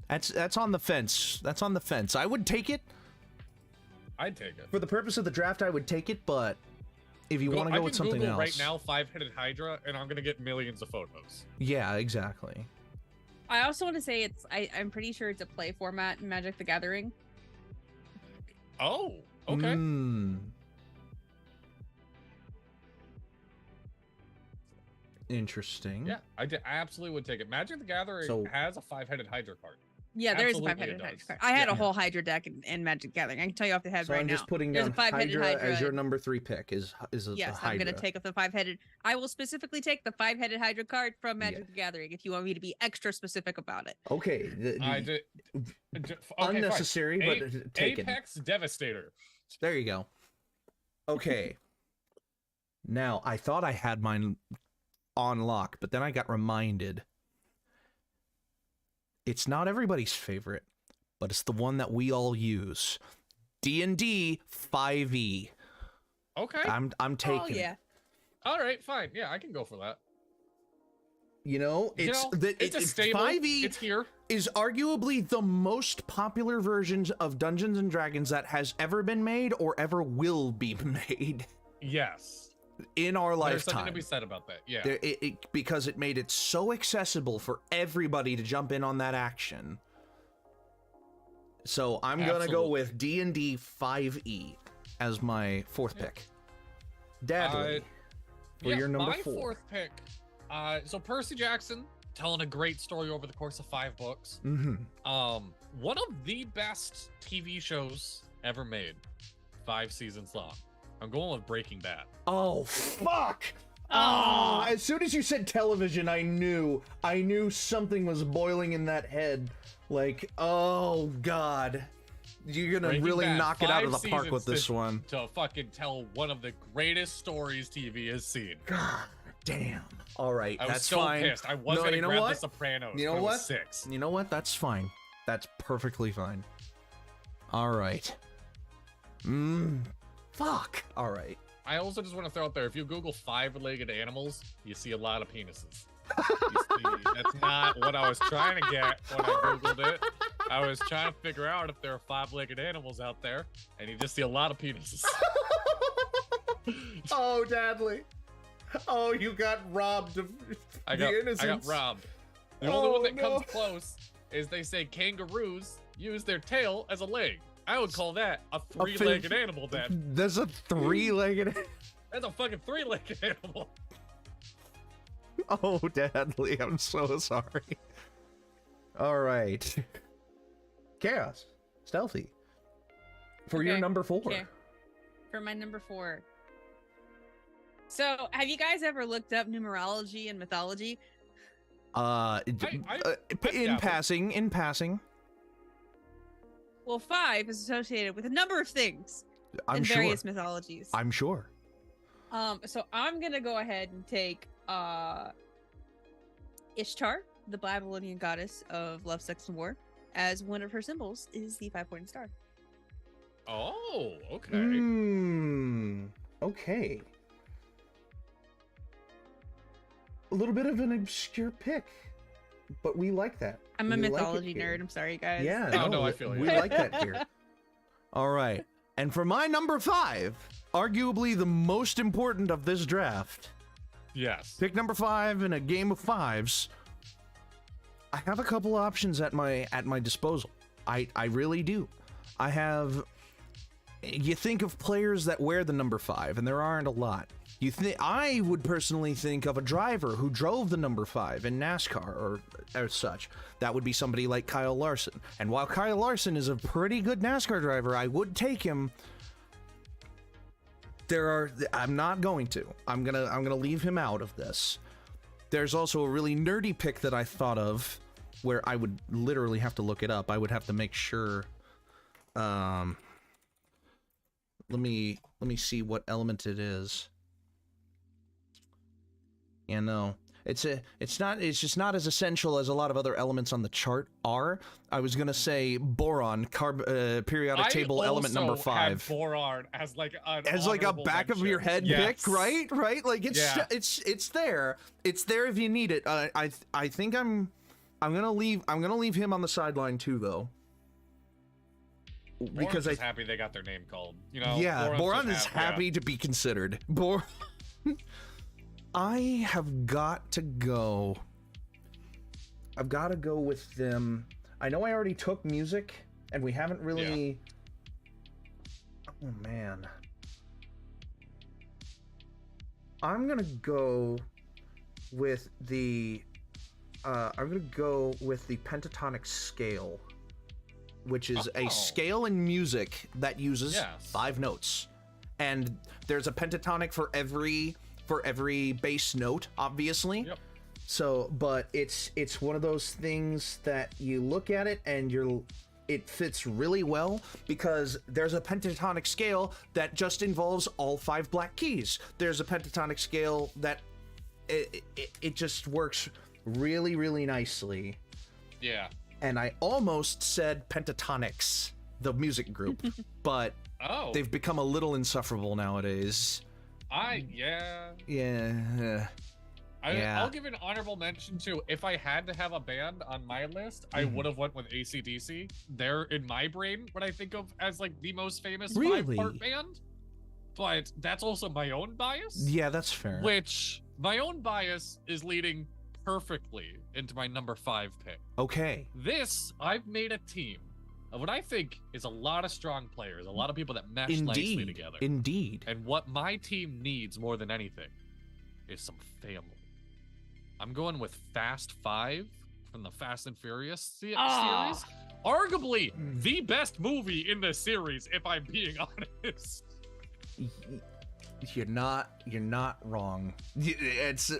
That's on the fence. That's on the fence. I would take it. I'd take it. For the purpose of the draft, I would take it, but if you want to go with something Google else. right now 5-headed Hydra, and I'm gonna get millions of photos. Yeah, exactly. I also want to say I'm pretty sure it's a play format in Magic the Gathering. Oh, okay. Interesting. Yeah, I absolutely would take it. Magic the Gathering has a 5-headed Hydra card. Yeah, there is a Absolutely 5-headed it Hydra does. card. I had Yeah. a whole Hydra deck in Magic the Gathering. I can tell you off the head So right I'm now. just putting There's down a 5-headed Hydra as Hydra. your number 3 pick. Is Yes, a Hydra. I'm going to take up the 5-headed. I will specifically take the 5-headed Hydra card from Magic the Gathering if you want me to be extra specific about it. Okay. I did. Okay, Unnecessary, fine. but taken. Apex Devastator. There you go. Okay. Now, I thought I had mine on lock, but then I got reminded. It's not everybody's favorite, but it's the one that we all use. D&D 5e. Okay. I'm taking Oh, yeah. All right, fine. Yeah, I can go for that. You know, it's it's a stable. 5e It's here. is arguably the most popular version of Dungeons and Dragons that has ever been made or ever will be made. Yes. in our There's something lifetime. to be said about that. Yeah. Because it made it so accessible for everybody to jump in on that action. So I'm gonna go with D&D 5e as my fourth pick. Dadley, for your number my 4. fourth pick. So Percy Jackson telling a great story over the course of 5 books. One of the best TV shows ever made, 5 seasons long. I'm going with Breaking Bad. Oh fuck! Oh, as soon as you said television, I knew something was boiling in that head. Like, oh god, you're gonna Breaking really Bad, knock it out of 5 the park with seasons this one. To fucking tell one of the greatest stories TV has seen. God damn. All right, I was that's so fine. pissed. I was gonna grab The Sopranos. You know when it what? was 6. You know what? That's fine. That's perfectly fine. All right. Fuck. All right. I also just want to throw out there, if you Google 5-legged animals, you see a lot of penises. That's not what I was trying to get when I Googled it. I was trying to figure out if there are 5-legged animals out there, and you just see a lot of penises. Oh, Dadley. Oh, you got robbed of I got robbed. The only one that comes close is they say kangaroos use their tail as a leg. I would call that a 3-legged animal, Dad. There's a 3-legged... That's a fucking 3-legged animal. Oh, Dadley, I'm so sorry. All right. Chaos. Stealthy. For your number 4. Okay. For my number 4. So, have you guys ever looked up numerology and mythology? In passing. Well, 5 is associated with a number of things I'm in sure. various mythologies. I'm sure. So I'm gonna go ahead and take Ishtar, the Babylonian goddess of love, sex, and war, as one of her symbols is the 5-pointed star. Oh, okay. Okay. A little bit of an obscure pick, but we like that. I'm a We like mythology it here. nerd. I'm sorry, guys. Yeah, Oh, no, I feel you. We like that here. All right. And for my number 5, arguably the most important of this draft, Yes. pick number 5 in a game of 5s, I have a couple options at my disposal. I really do. I have... You think of players that wear the number 5, and there aren't a lot. I would personally think of a driver who drove the number 5 in NASCAR or such. That would be somebody like Kyle Larson. And while Kyle Larson is a pretty good NASCAR driver, I would take him. I'm not going to. I'm gonna leave him out of this. There's also a really nerdy pick that I thought of, where I would literally have to look it up. I would have to make sure. Let me see what element it is. Yeah, no. It's just not as essential as a lot of other elements on the chart are. I was gonna say boron, periodic table element number 5. Had boron as like an as like a back of your head pick, right? Like it's there. It's there if you need it. I think I'm gonna leave him on the sideline too, though. Because I'm happy they got their name called. You know. Yeah, Boron is happy to be considered. I have got to go. I've got to go with them. I know I already took music, and we haven't really. Yeah. Oh man. I'm gonna go with the. I'm gonna go with the pentatonic scale, which is a scale in music that uses 5 notes, and there's a pentatonic for every bass note, obviously. Yep. So, but it's one of those things that you look at it and it fits really well because there's a pentatonic scale that just involves all 5 black keys. There's a pentatonic scale that it just works really, really nicely. Yeah. And I almost said Pentatonics, the music group, but they've become a little insufferable nowadays. I'll give an honorable mention to, if I had to have a band on my list, I would have went with AC/DC. They're in my brain what I think of as like the most famous 5-part band. but that's also my own bias. Yeah, that's fair. Which my own bias is leading perfectly into my number 5 pick. Okay. I've made a team of what I think is a lot of strong players, a lot of people that mesh nicely together. Indeed. And what my team needs more than anything is some family. I'm going with Fast 5 from the Fast and Furious series. Arguably the best movie in the series, if I'm being honest. You're not wrong.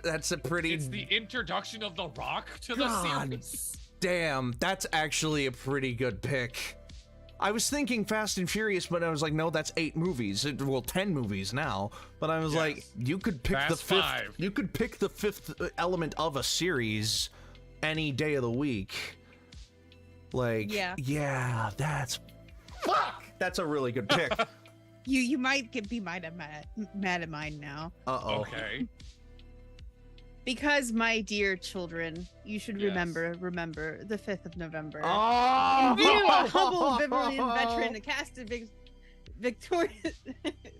That's a pretty. It's the introduction of The Rock to the series. Damn, that's actually a pretty good pick. I was thinking Fast and Furious, but I was like, no, that's 8 movies. Well, 10 movies now. But I was like, you could pick Fast the fifth. 5. You could pick the 5th element of a series any day of the week. Like, yeah, that's a really good pick. You might be mad at mine now. Uh-oh. Okay. Because, my dear children, you should remember the 5th of November. Oh! In view of humble Viverlian veteran casted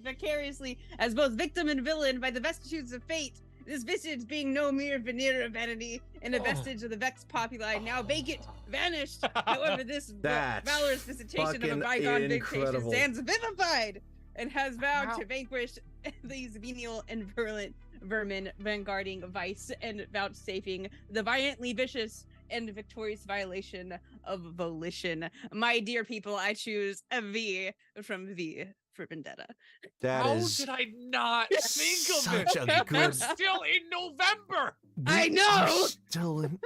vicariously as both victim and villain by the vicissitudes of fate, this visage being no mere veneer of vanity and a vestige of the Vex Populi, now vacant, vanished. However, this valorous visitation of a bygone vacation stands vivified and has vowed to vanquish these venial and virulent vermin, vanguarding vice and vouchsafing the violently vicious and victorious violation of volition. My dear people, I choose a V from V for Vendetta. How did I not think of it? Such a good. I'm still in November. I know. Still in.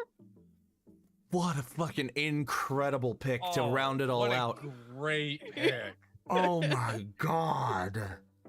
What a fucking incredible pick to round it all out. Great pick. Oh my god.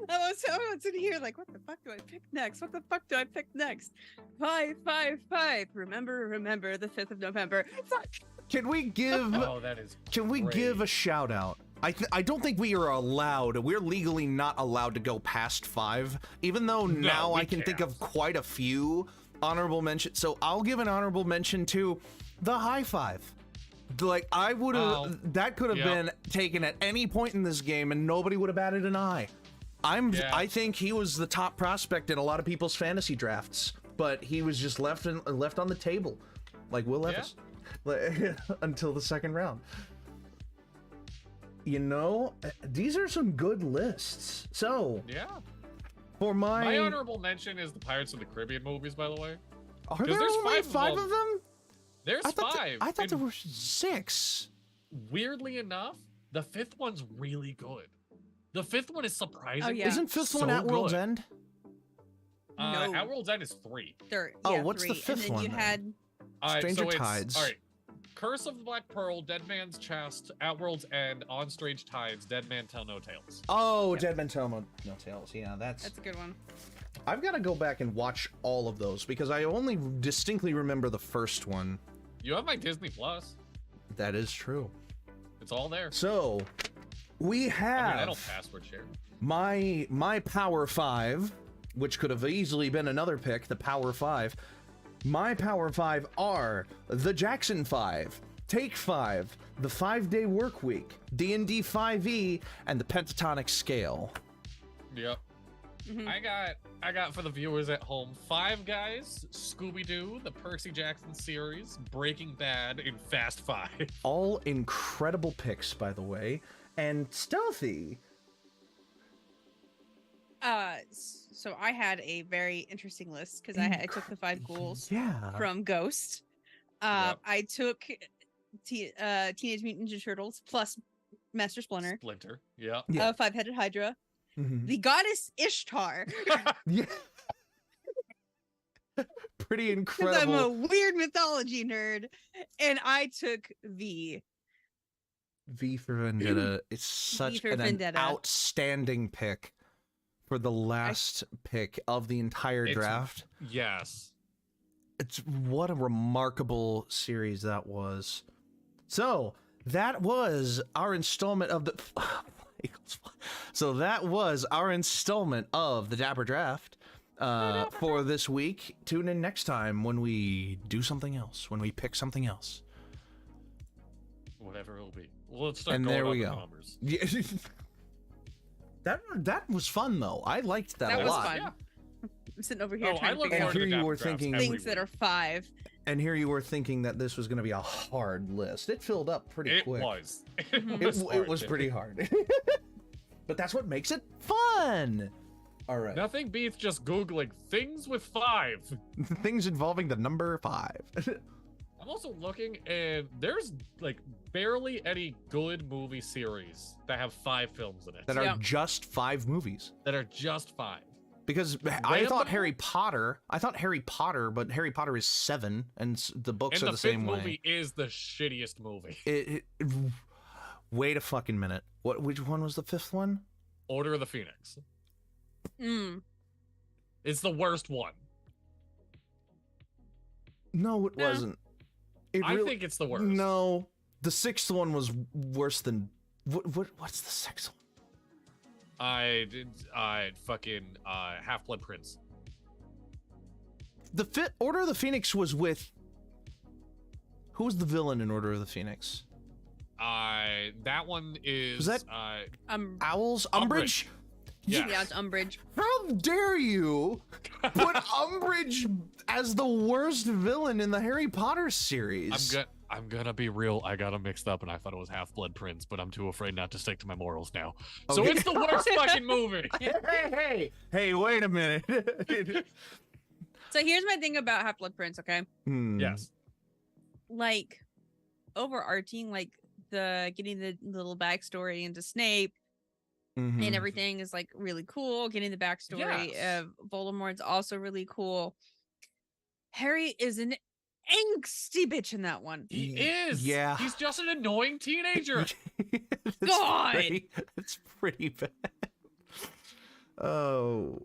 I was in here like, what the fuck do I pick next? What the fuck do I pick next? 5, 5, 5. Remember the 5th of November. Fuck. Can we give? Oh, that is. Can we give a shout out? I don't think we are allowed. We're legally not allowed to go past 5, even though now I can think of quite a few honorable mentions. So I'll give an honorable mention to the high 5. Like, I would have, that could have been taken at any point in this game and nobody would have batted an eye. I think he was the top prospect in a lot of people's fantasy drafts, but he was just left on the table, like Will Levis, until the second round. You know, these are some good lists. So, for my honorable mention is the Pirates of the Caribbean movies, by the way. Are there only 5 of them? There's 5. I thought there were 6. Weirdly enough, the 5th one's really good. The 5th one is surprising. Oh, yeah. Isn't 5th one At World's End? No. At World's End is 3. What's 3. the 5th and then one? You had Stranger Tides. All right. Curse of the Black Pearl, Dead Man's Chest, At World's End, On Strange Tides, Dead Man Tell No Tales. Oh, Dead Man Tell No Tales. Yeah, that's a good one. I've got to go back and watch all of those because I only distinctly remember the first one. You have my Disney Plus. That is true. It's all there. So, we have I don't password share. My Power 5, which could have easily been another pick, the Power 5. My Power 5 are the Jackson 5, Take 5, the 5-Day Work Week, D&D 5e, and the Pentatonic Scale. Yep. Mm-hmm. I got for the viewers at home 5 Guys, Scooby-Doo, the Percy Jackson series, Breaking Bad, and Fast 5. All incredible picks, by the way, and stealthy. So I had a very interesting list because I took the 5 ghouls from Ghost. I took Teenage Mutant Ninja Turtles plus Master Splinter. Yeah. 5-headed Hydra. Mm-hmm. The goddess Ishtar. Yeah. Pretty incredible. I'm a weird mythology nerd, and I took V. V for Vendetta. It's such an outstanding pick for the last pick of the entire draft. Yes. It's what a remarkable series that was. So that was our installment of the. So that was our installment of the Dapper Draft for this week. Tune in next time when we do something else, when we pick something else. Whatever it'll be. Well, let's start and going there we on go. The numbers. Yeah. That was fun though. I liked that a was lot. fun. Yeah. I'm sitting over here Oh, I trying to look figure And forward out here to you were Dapper Drafts thinking every things that week. are 5. And here you were thinking that this was going to be a hard list. It filled up pretty It quick. was. It was pretty hard. But that's what makes it fun. All right. Nothing beats just Googling things with 5. Things involving the number 5. I'm also looking, and there's like barely any good movie series that have 5 films in it. That are Yeah. just 5 movies. That are just 5. Because I Random? thought Harry Potter, but Harry Potter is 7, and the books And are the the same 5th way. movie is the shittiest movie. Wait a fucking minute. Which one was the 5th one? Order of the Phoenix. It's the worst one. No, it No. wasn't. I think it's the worst. No, the 6th one was worse than. What's the 6th one? Fucking Half-Blood Prince. The Order of the Phoenix was with. Who was the villain in Order of the Phoenix? That one is Was that- Owls? Umbridge? Yeah. Yeah, it's Umbridge. How dare you put Umbridge as the worst villain in the Harry Potter series? I'm gonna be real. I got them mixed up, and I thought it was Half-Blood Prince, but I'm too afraid not to stick to my morals now. So Okay. it's the worst fucking movie. Hey, wait a minute. So here's my thing about Half-Blood Prince, okay? Yes. Like, overarching, like, getting the little backstory into Snape Mhm. and everything is, like, really cool. Getting the backstory Yes. of Voldemort's also really cool. Harry is an angsty bitch in that one. He is. Yeah. He's just an annoying teenager. God! It's pretty bad. Oh.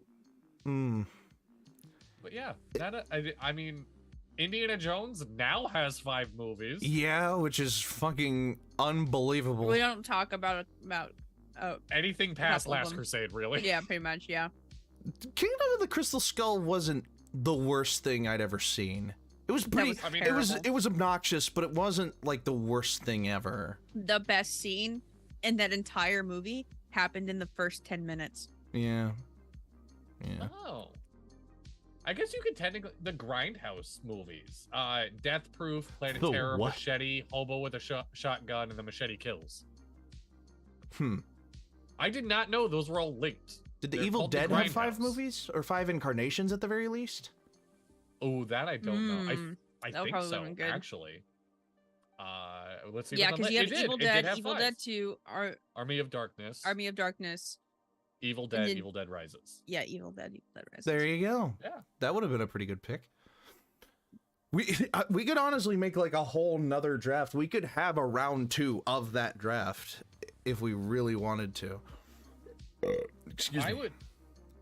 But yeah, I mean, Indiana Jones now has 5 movies. Yeah, which is fucking unbelievable. We don't talk about Anything past Couple of Last them. Crusade, really. yeah, pretty much, yeah. Kingdom of the Crystal Skull wasn't the worst thing I'd ever seen. It was pretty. was I mean, terrible. it was obnoxious, but it wasn't like the worst thing ever. The best scene in that entire movie happened in the first 10 minutes. Yeah. Yeah. Oh. I guess you could technically the Grindhouse movies. Death Proof, Planet The Terror, what? Machete, Hobo with a Shotgun, and the Machete Kills. I did not know those were all linked. Did the They're Evil called the Dead have 5 Grindhouse. movies or 5 incarnations at the very least? Oh, that I don't know. I that would think probably so, been good. actually. Let's see. Yeah, what's on because you the- have Evil it did Dead, have Evil 5. Dead 2, Army of Darkness, Army of Darkness. Evil Dead, then- Evil Dead Rises. Yeah, Evil Dead Rises. There you go. Yeah. That would have been a pretty good pick. We could honestly make like a whole nother draft. We could have a round 2 of that draft if we really wanted to. Excuse me.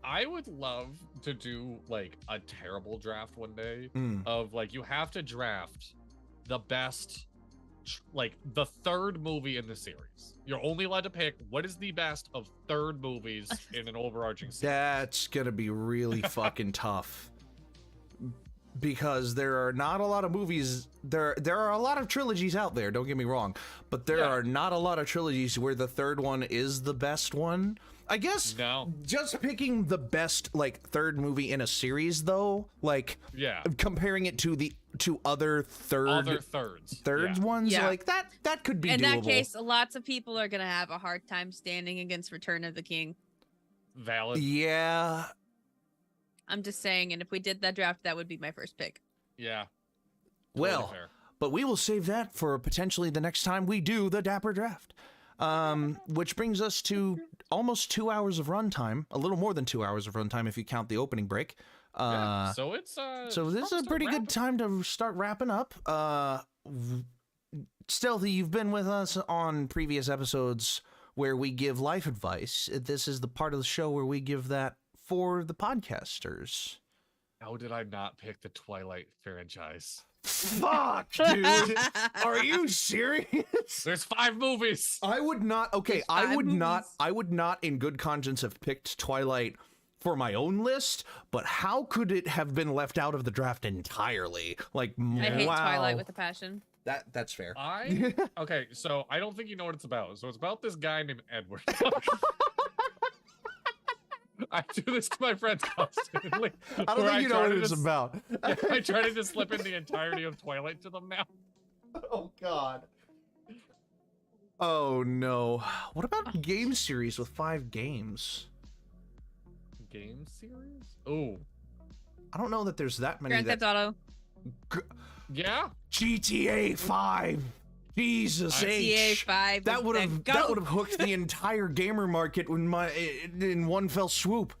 I would love to do like a terrible draft one day Mm. of like you have to draft the best like the 3rd movie in the series. You're only allowed to pick what is the best of 3rd movies in an overarching series. That's gonna be really fucking tough. Because there are not a lot of movies. There are a lot of trilogies out there. Don't get me wrong, but there Yeah. are not a lot of trilogies where the 3rd one is the best one. I guess No. just picking the best like 3rd movie in a series though, like Yeah. comparing it to other Other thirds. third Yeah. ones, Yeah. like that could be In doable. that case, lots of people are gonna have a hard time standing against Return of the King. Valid. Yeah. I'm just saying, and if we did that draft, that would be my first pick. Yeah. Well, Totally fair. but we will save that for potentially the next time we do the Dapper Draft. Which brings us to almost 2 hours of runtime, a little more than 2 hours of runtime if you count the opening break. Yeah, so it's So this is a pretty good time to start wrapping up. Stealthy, you've been with us on previous episodes where we give life advice. This is the part of the show where we give that for the podcasters. How did I not pick the Twilight franchise? Fuck, dude. Are you serious? There's 5 movies. I would not. Okay, There's I 5 would not. movies. I would not, in good conscience, have picked Twilight for my own list. But how could it have been left out of the draft entirely? Like, I hate wow. Twilight with a passion. That's fair. Okay, so I don't think you know what it's about. So it's about this guy named Edward. I do this to my friends constantly. I don't think you know what it's about. I try to just slip in the entirety of Twilight to them now. Oh God. Oh no. What about game series with 5 games? Game series? Oh. I don't know that there's that many. Grand Theft Auto. Yeah. GTA 5. Jesus GTA 5. That would have hooked the entire gamer market in one fell swoop.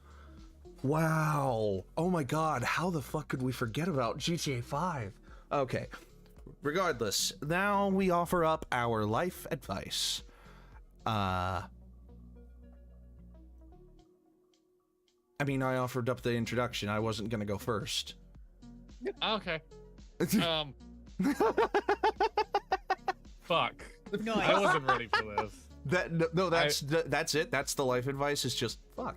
Wow. Oh my God. How the fuck could we forget about GTA 5? Okay. Regardless, now we offer up our life advice. I mean, I offered up the introduction. I wasn't gonna go first. Okay. Fuck. No, I wasn't ready for this. That's it. That's the life advice. Is just fuck.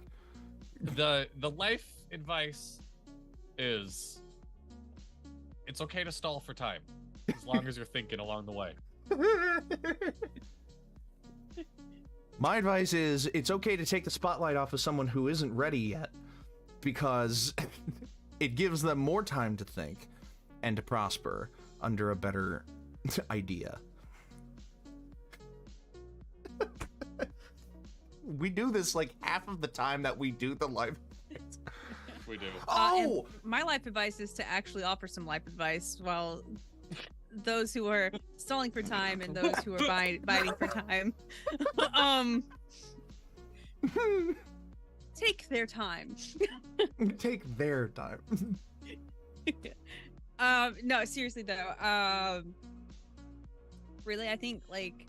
The life advice is it's okay to stall for time as long as you're thinking along the way. My advice is it's okay to take the spotlight off of someone who isn't ready yet, because it gives them more time to think and to prosper under a better idea. We do this like half of the time that we do the life. We do. And my life advice is to actually offer some life advice, while those who are stalling for time and those who are biting for time, take their time. Take their time. No, seriously though. Really, I think like,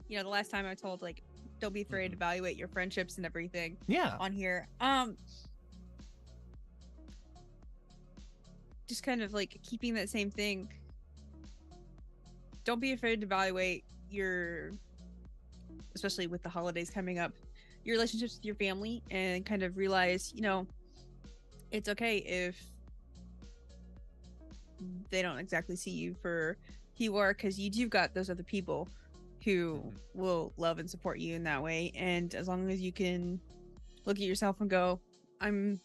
the last time I told like, don't be afraid to evaluate your friendships and everything. Yeah. On here. Just kind of like keeping that same thing. Don't be afraid to evaluate especially with the holidays coming up, your relationships with your family, and kind of realize, it's okay if they don't exactly see you for who you are, because you've got those other people who will love and support you in that way. And as long as you can look at yourself and go, I'm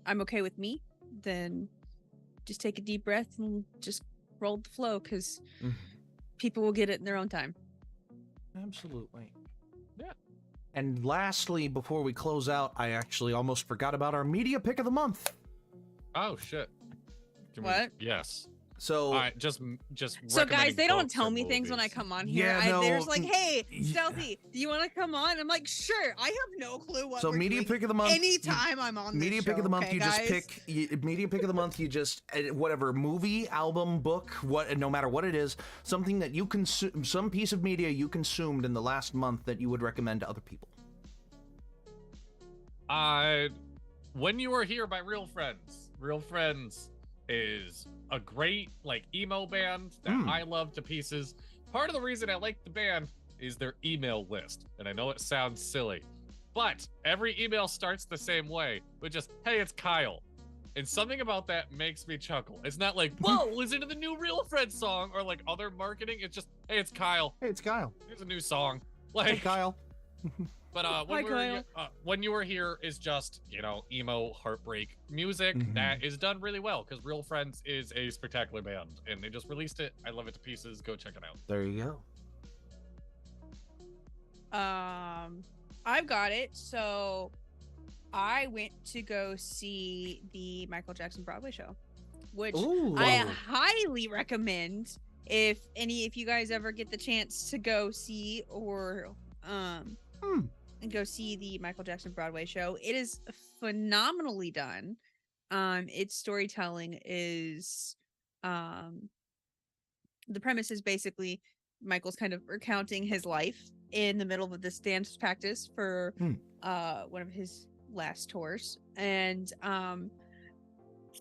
okay with me, then just take a deep breath and just roll with the flow, because people will get it in their own time. Absolutely. Yeah. And lastly, before we close out, I actually almost forgot about our media pick of the month. Oh shit. What? Yes. So, all right, just so guys, they don't books tell and me things when I movies. come on here. Yeah, no, They're just like, hey, Stealthy, do you want to come on? I'm like, sure. I have no clue what so we're media doing pick of the month. anytime I'm on this media show, pick of the month. okay, You guys? just pick media pick of the month. You just whatever movie, album, book, no matter what it is, something that you consume, some piece of media you consumed in the last month that you would recommend to other people. When You Were Here by Real Friends. Real Friends is a great like emo band that I love to pieces. Part of the reason I like the band is their email list, and I know it sounds silly, but every email starts the same way, with just, hey, it's Kyle. And something about that makes me chuckle. It's not like, whoa, listen to the new Real Friends song, or like other marketing. It's just, hey, it's Kyle. Hey, it's Kyle. Here's a new song. Like, Hey, Kyle. But when you were here is just, emo heartbreak music that is done really well, because Real Friends is a spectacular band, and they just released it. I love it to pieces. Go check it out. There you go. I've got it. So I went to go see the Michael Jackson Broadway show, which I highly recommend if any of you guys ever get the chance to go see or and go see the Michael Jackson Broadway show. It is phenomenally done. Its storytelling is the premise is basically Michael's kind of recounting his life in the middle of this dance practice for one of his last tours, and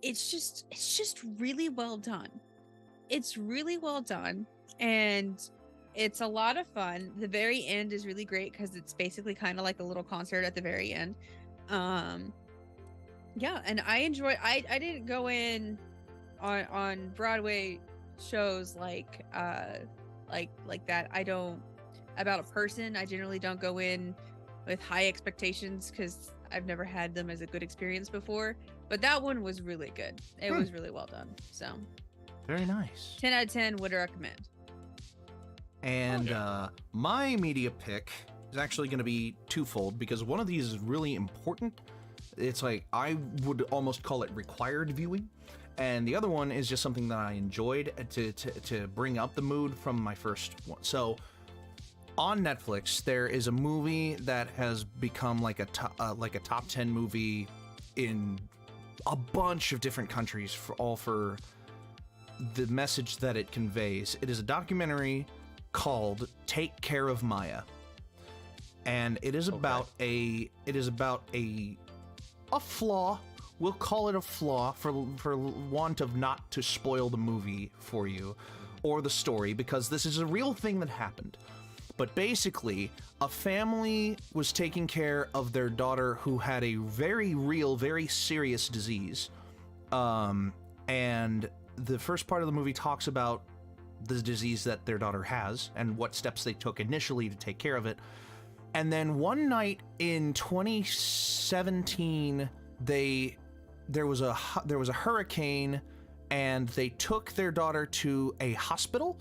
it's just really well done. It's really well done, and it's a lot of fun. The very end is really great because it's basically kind of like a little concert at the very end. Yeah, and I enjoy. I didn't go in on Broadway shows like that. I don't, about a person. I generally don't go in with high expectations because I've never had them as a good experience before. But that one was really good. It was really well done. So Very nice. 10 out of 10 would recommend. And my media pick is actually going to be twofold because one of these is really important. It's like I would almost call it required viewing, and the other one is just something that I enjoyed to bring up the mood from my first one. So on Netflix, there is a movie that has become like a top 10 movie in a bunch of different countries for the message that it conveys. It is a documentary called "Take Care of Maya," and it is about a flaw. We'll call it a flaw for want of not to spoil the movie for you or the story, because this is a real thing that happened. But basically, a family was taking care of their daughter who had a very real, very serious disease. And the first part of the movie talks about the disease that their daughter has and what steps they took initially to take care of it. And then one night in 2017, there was a hurricane, and they took their daughter to a hospital,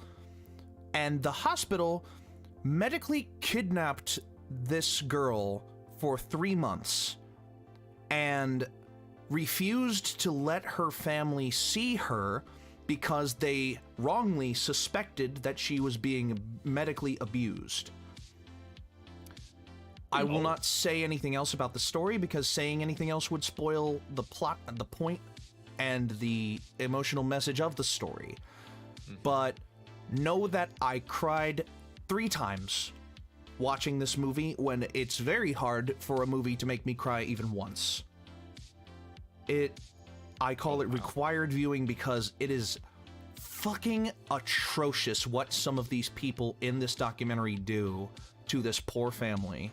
and the hospital medically kidnapped this girl for 3 months and refused to let her family see her because they wrongly suspected that she was being medically abused. I will not say anything else about the story because saying anything else would spoil the plot and the point and the emotional message of the story. But know that I cried 3 times watching this movie when it's very hard for a movie to make me cry even once. I call it required viewing because it is fucking atrocious what some of these people in this documentary do to this poor family.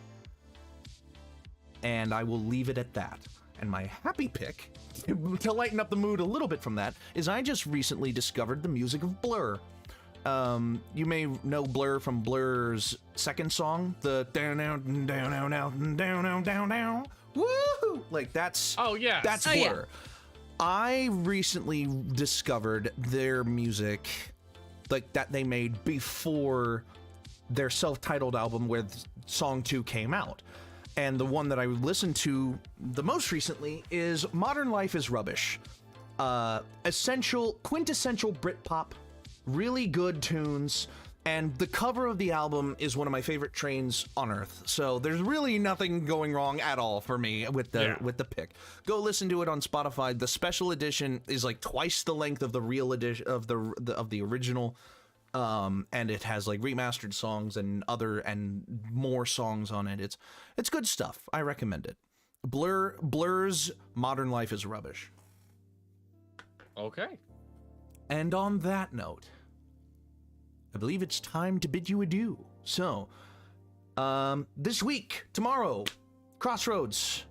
And I will leave it at that. And my happy pick, to lighten up the mood a little bit from that, is I just recently discovered the music of Blur. You may know Blur from Blur's second song, the down down down down down down down down. Woo! Like that's Blur. Yeah. I recently discovered their music, like that they made before their self-titled album where song 2 came out. And the one that I listened to the most recently is Modern Life is Rubbish. Quintessential Britpop, really good tunes, and the cover of the album is one of my favorite trains on earth. So there's really nothing going wrong at all for me with the pick. Go listen to it on Spotify. The special edition is like twice the length of the real edition of the original. And it has like remastered songs and more songs on it. It's good stuff. I recommend it. Blur's Modern Life is Rubbish. Okay. And on that note, I believe it's time to bid you adieu. So, this week, tomorrow, Crossroads.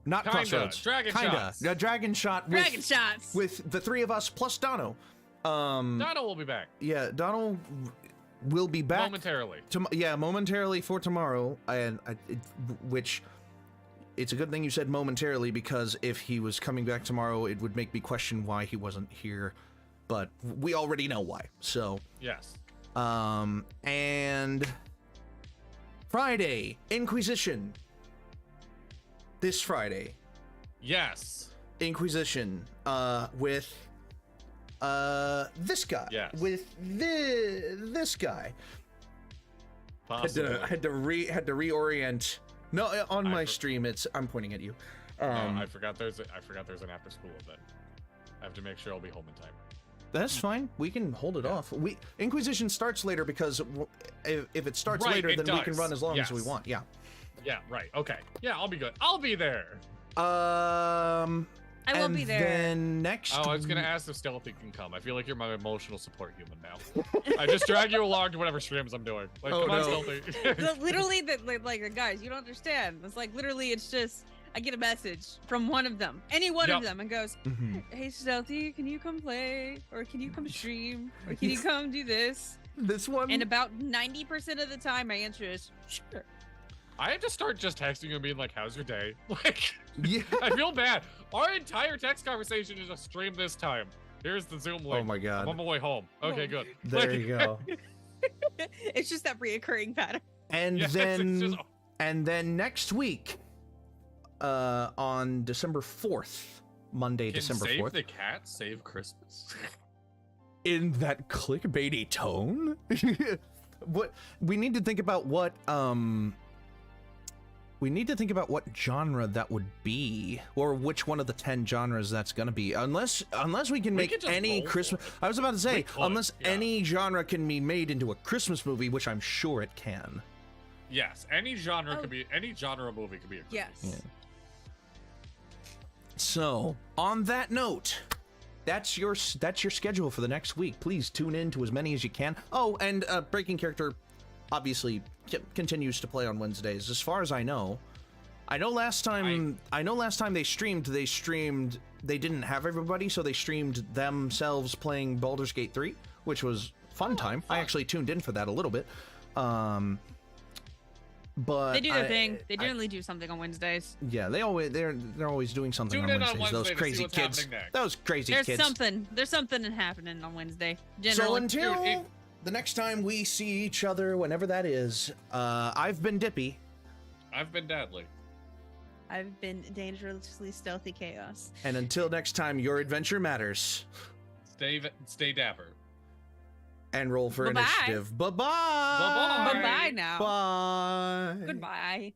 Not Crossroads. Dragon Shots. Dragon Shot. Dragon Shots. With the 3 of us plus Dono. Dono will be back. Yeah, Dono will be back momentarily. Momentarily for tomorrow, which it's a good thing you said momentarily, because if he was coming back tomorrow, it would make me question why he wasn't here. But we already know why. So yes. And Friday, Inquisition. This Friday. Yes. Inquisition. With this guy. Yes. With this guy. Possibly. Had to reorient. No, on my stream, I'm pointing at you. I forgot there's an after school event. I have to make sure I'll be home in time. That's fine. We can hold it off. Inquisition starts later because if it starts later, then we can run as long as we want. Yeah. Yeah. Right. Okay. Yeah, I'll be good. I'll be there. I will be there. Then next. Oh, I was gonna ask if Stealthy can come. I feel like you're my emotional support human now. I just drag you along to whatever streams I'm doing. Like, come on, Stealthy. Literally, guys, you don't understand. It's like literally, it's just I get a message from one of them, any one of them, and goes, "Hey, Stealthy, can you come play, or can you come stream, or can you come do this?" This one. And about 90% of the time, my answer is sure. I have to start just texting you and being like, "How's your day?" Like, Yeah. I feel bad. Our entire text conversation is a stream this time. Here's the Zoom link. Oh my God. I'm on my way home. Okay, good. There Like, you go. It's just that reoccurring pattern. And yes, then it's just, and then next week, on December 4th, Monday, can December Save 4th. the Cat save Christmas? In that clickbaity tone? What we need to think about what genre that would be, or which one of the 10 genres that's gonna be. Unless we can make could just any roll Christmas. for it. I was about to say, We could, unless yeah. any genre can be made into a Christmas movie, which I'm sure it can. Yes, any genre Oh. could be, any genre movie could be a Christmas. Yes. So, on that note, that's your schedule for the next week. Please tune in to as many as you can. Oh, and Breaking Character obviously continues to play on Wednesdays, as far as I know. I know last time they streamed, they didn't have everybody, so they streamed themselves playing Baldur's Gate 3, which was fun time. I actually tuned in for that a little bit. But They do their thing. They generally do something on Wednesdays. yeah, they're always doing something Tune on in on Wednesdays. Those Wednesday to see crazy what's kids. happening next. Those crazy There's kids. something happening on Wednesday. So Generally. until Dude, the next time we see each other, whenever that is, I've been Dippy. I've been Deadly. I've been dangerously stealthy chaos. And until next time, your adventure matters. Stay dapper. And roll for Bye-bye. initiative. Bye-bye. Bye-bye. Bye-bye now. Bye. Goodbye.